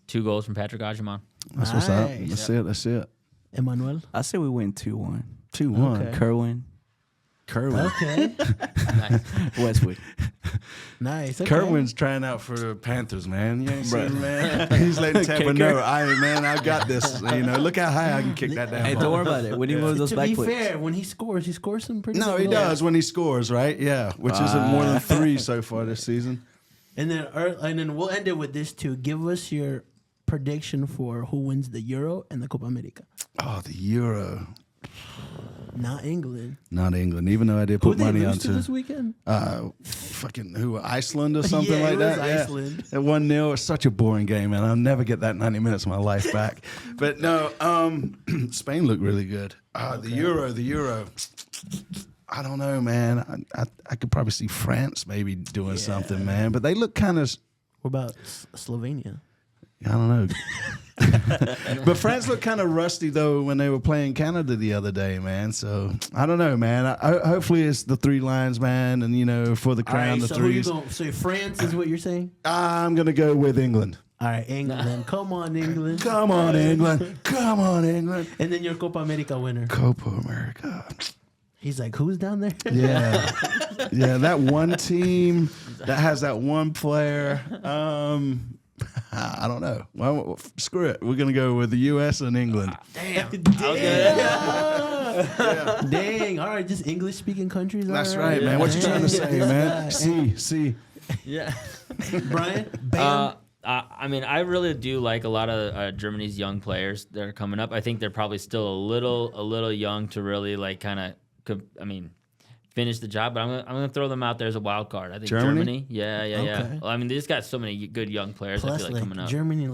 2 goals from Patrick Ajimon. That's what's up. Nice. That's it. Emmanuel. I say we win 2-1. 2-1. Okay. Kerwin. Okay. Nice. Westwood. Nice. Okay. Kerwin's trying out for the Panthers, man. You ain't seen him, man. He's letting Tampa know, I got this. Look how high I can kick that down. Hey, don't worry about it. When he moves those To back be flips. fair, when he scores some pretty No, good he goals. does when he scores, right? Yeah, which isn't more than 3 so far this season. And then we'll end it with this too. Give us your prediction for who wins the Euro and the Copa America. Oh, the Euro. Not England. Not England, even though I did Who put they money lose to onto this weekend? Iceland or something Yeah, like it that. was Yeah. Iceland. At 1-0, it's such a boring game, man. I'll never get that 90 minutes of my life back. But no, Spain looked really good. The Euro. I don't know, man. I could probably see France maybe doing something, man. But they look kind of. What about Slovenia? I don't know. But France looked kind of rusty, though, when they were playing Canada the other day, man. So, I don't know, man. Hopefully it's the 3 lines, man. And, for the crown, the so threes. So France is what you're saying? I'm going to go with England. All right, England. Come on, England. Come on, England. Come on, England. And then your Copa America winner. Copa America. He's like, who's down there? Yeah. Yeah, that one team that has that one player. I don't know. Well, screw it. We're going to go with the U.S. and England. Damn. Dang. All right, just English-speaking countries. That's all right, man. What you trying to say, man? Yeah. See. Yeah. Brian? Bam. I mean, I really do like a lot of Germany's young players that are coming up. I think they're probably still a little young to really finish the job. But I'm gonna throw them out there as a wild card. I think Germany? Yeah. Okay. Well, I mean, they just got so many good young players. Plus, I feel like coming up. Germany,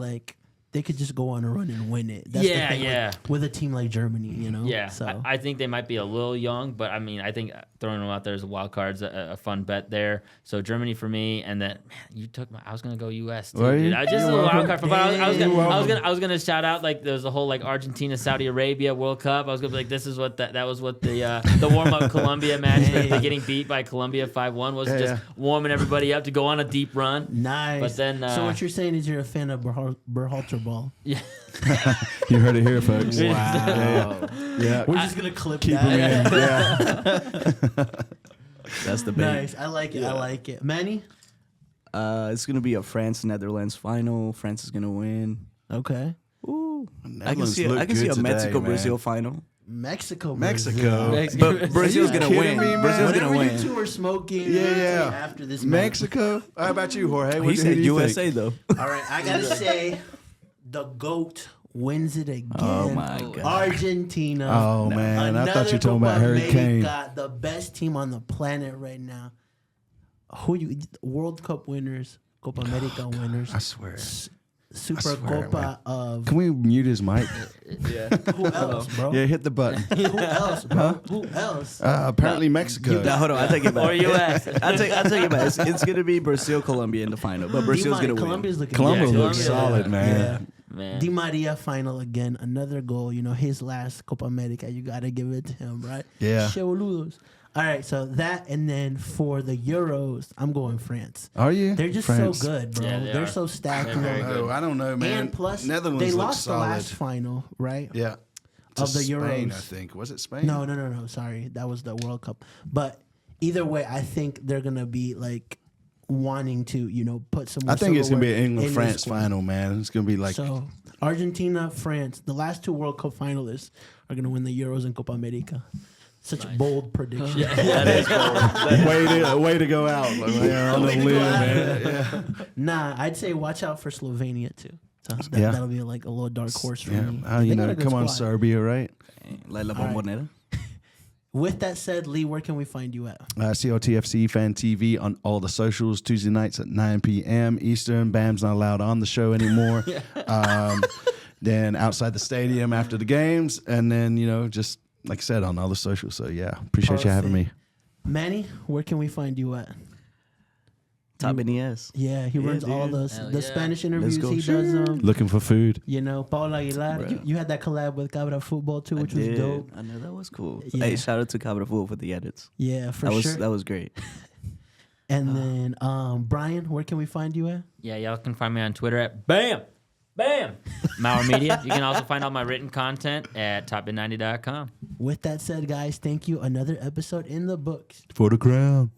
they could just go on a run and win it. That's the thing, yeah. like, with a team like Germany, you know. Yeah, So I think they might be a little young, but I mean, I think throwing them out there as a wild card's a fun bet there. So Germany for me, and then you took I was gonna go U.S. too, dude. I just a wild card. I was gonna shout out like there's a whole like Argentina Saudi Arabia World Cup. I was gonna be like, this is what that was what the warm up Colombia match that getting beat by Colombia 5-1 was just warming everybody up to go on a deep run. Nice. But then so what you're saying is you're a fan of Berhalter ball. Yeah. You heard it here, folks. Wow. Yeah. We're just gonna clip Keep them that. in. Yeah. That's the big. Nice. I like it. I like it. Manny? It's gonna be a France-Netherlands final. France is gonna win. Okay. Ooh. I can Netherlands see look a good today, Mexico-Brazil man. final. Mexico. But Brazil's gonna kidding win. me, man? Brazil's Whenever gonna you win. two are smoking, Yeah. after this match. Mexico. How about you, Jorge? He said who do you USA think? though. All right, I gotta say, the GOAT wins it again. Oh my God. Argentina. Oh man, I thought you were talking Copa about Hurricane. America, the best team on the planet right now. World Cup winners, Copa America winners. I swear. Super swear, Copa man. of. Can we mute his mic? Who else, bro? Yeah, hit the button. Who else, bro? Who else? Apparently Mexico. No, hold on. I take it back. Or US. I take it back. It's gonna be Brazil, Colombia in the final, but Brazil's gonna win. Colombia's looking Columbus good. looks solid, man. Yeah. Man. Di Maria final again, another goal. You know, his last Copa America, you gotta give it to him, right? Yeah. Che boludos. All right, so that, and then for the Euros, I'm going France. Are you? They're just France. so good, bro. Yeah, They're are. so stacked. They're very good. Oh, I don't know, man. And plus, Netherlands they looks lost solid. the last final, right? Yeah. Of the Spain, Euros. I think. Was it Spain? No. Sorry, that was the World Cup. But either way, I think they're gonna be like wanting to, put some. I think it's gonna be an silverware in England this France squad. final, man. It's gonna be like So Argentina, France, the last two World Cup finalists are gonna win the Euros and Copa America. Such a bold prediction. way to go out, like, man, on the limb, man. Yeah. Nah, I'd say watch out for Slovenia too. So Yeah. that'll be like a little dark horse for me. Yeah. They got a good Come on, squad. Serbia, right? Like La All right. Bombonera. With that said, Lee, where can we find you at? COTFC Fan TV on all the socials, Tuesday nights at 9 p.m. Eastern. Bam's not allowed on the show anymore. Then outside the stadium after the games. And then, just like I said, on all the socials. So, yeah, appreciate you having me. Manny, where can we find you at? Topbin90. Yeah, he runs all Hell the yeah. Spanish interviews. go. He does them. Looking for food. Paul Aguilar. You had that collab with Cabra Football too, which was dope. I know that was cool. Yeah. Hey, shout out to Cabra Fool for the edits. Yeah, for That sure. was great. And then Brian, where can we find you at? Yeah, y'all can find me on Twitter at Bam Mauer Media. You can also find all my written content at Topbin90.com. With that said, guys, thank you. Another episode in the books. For the crown.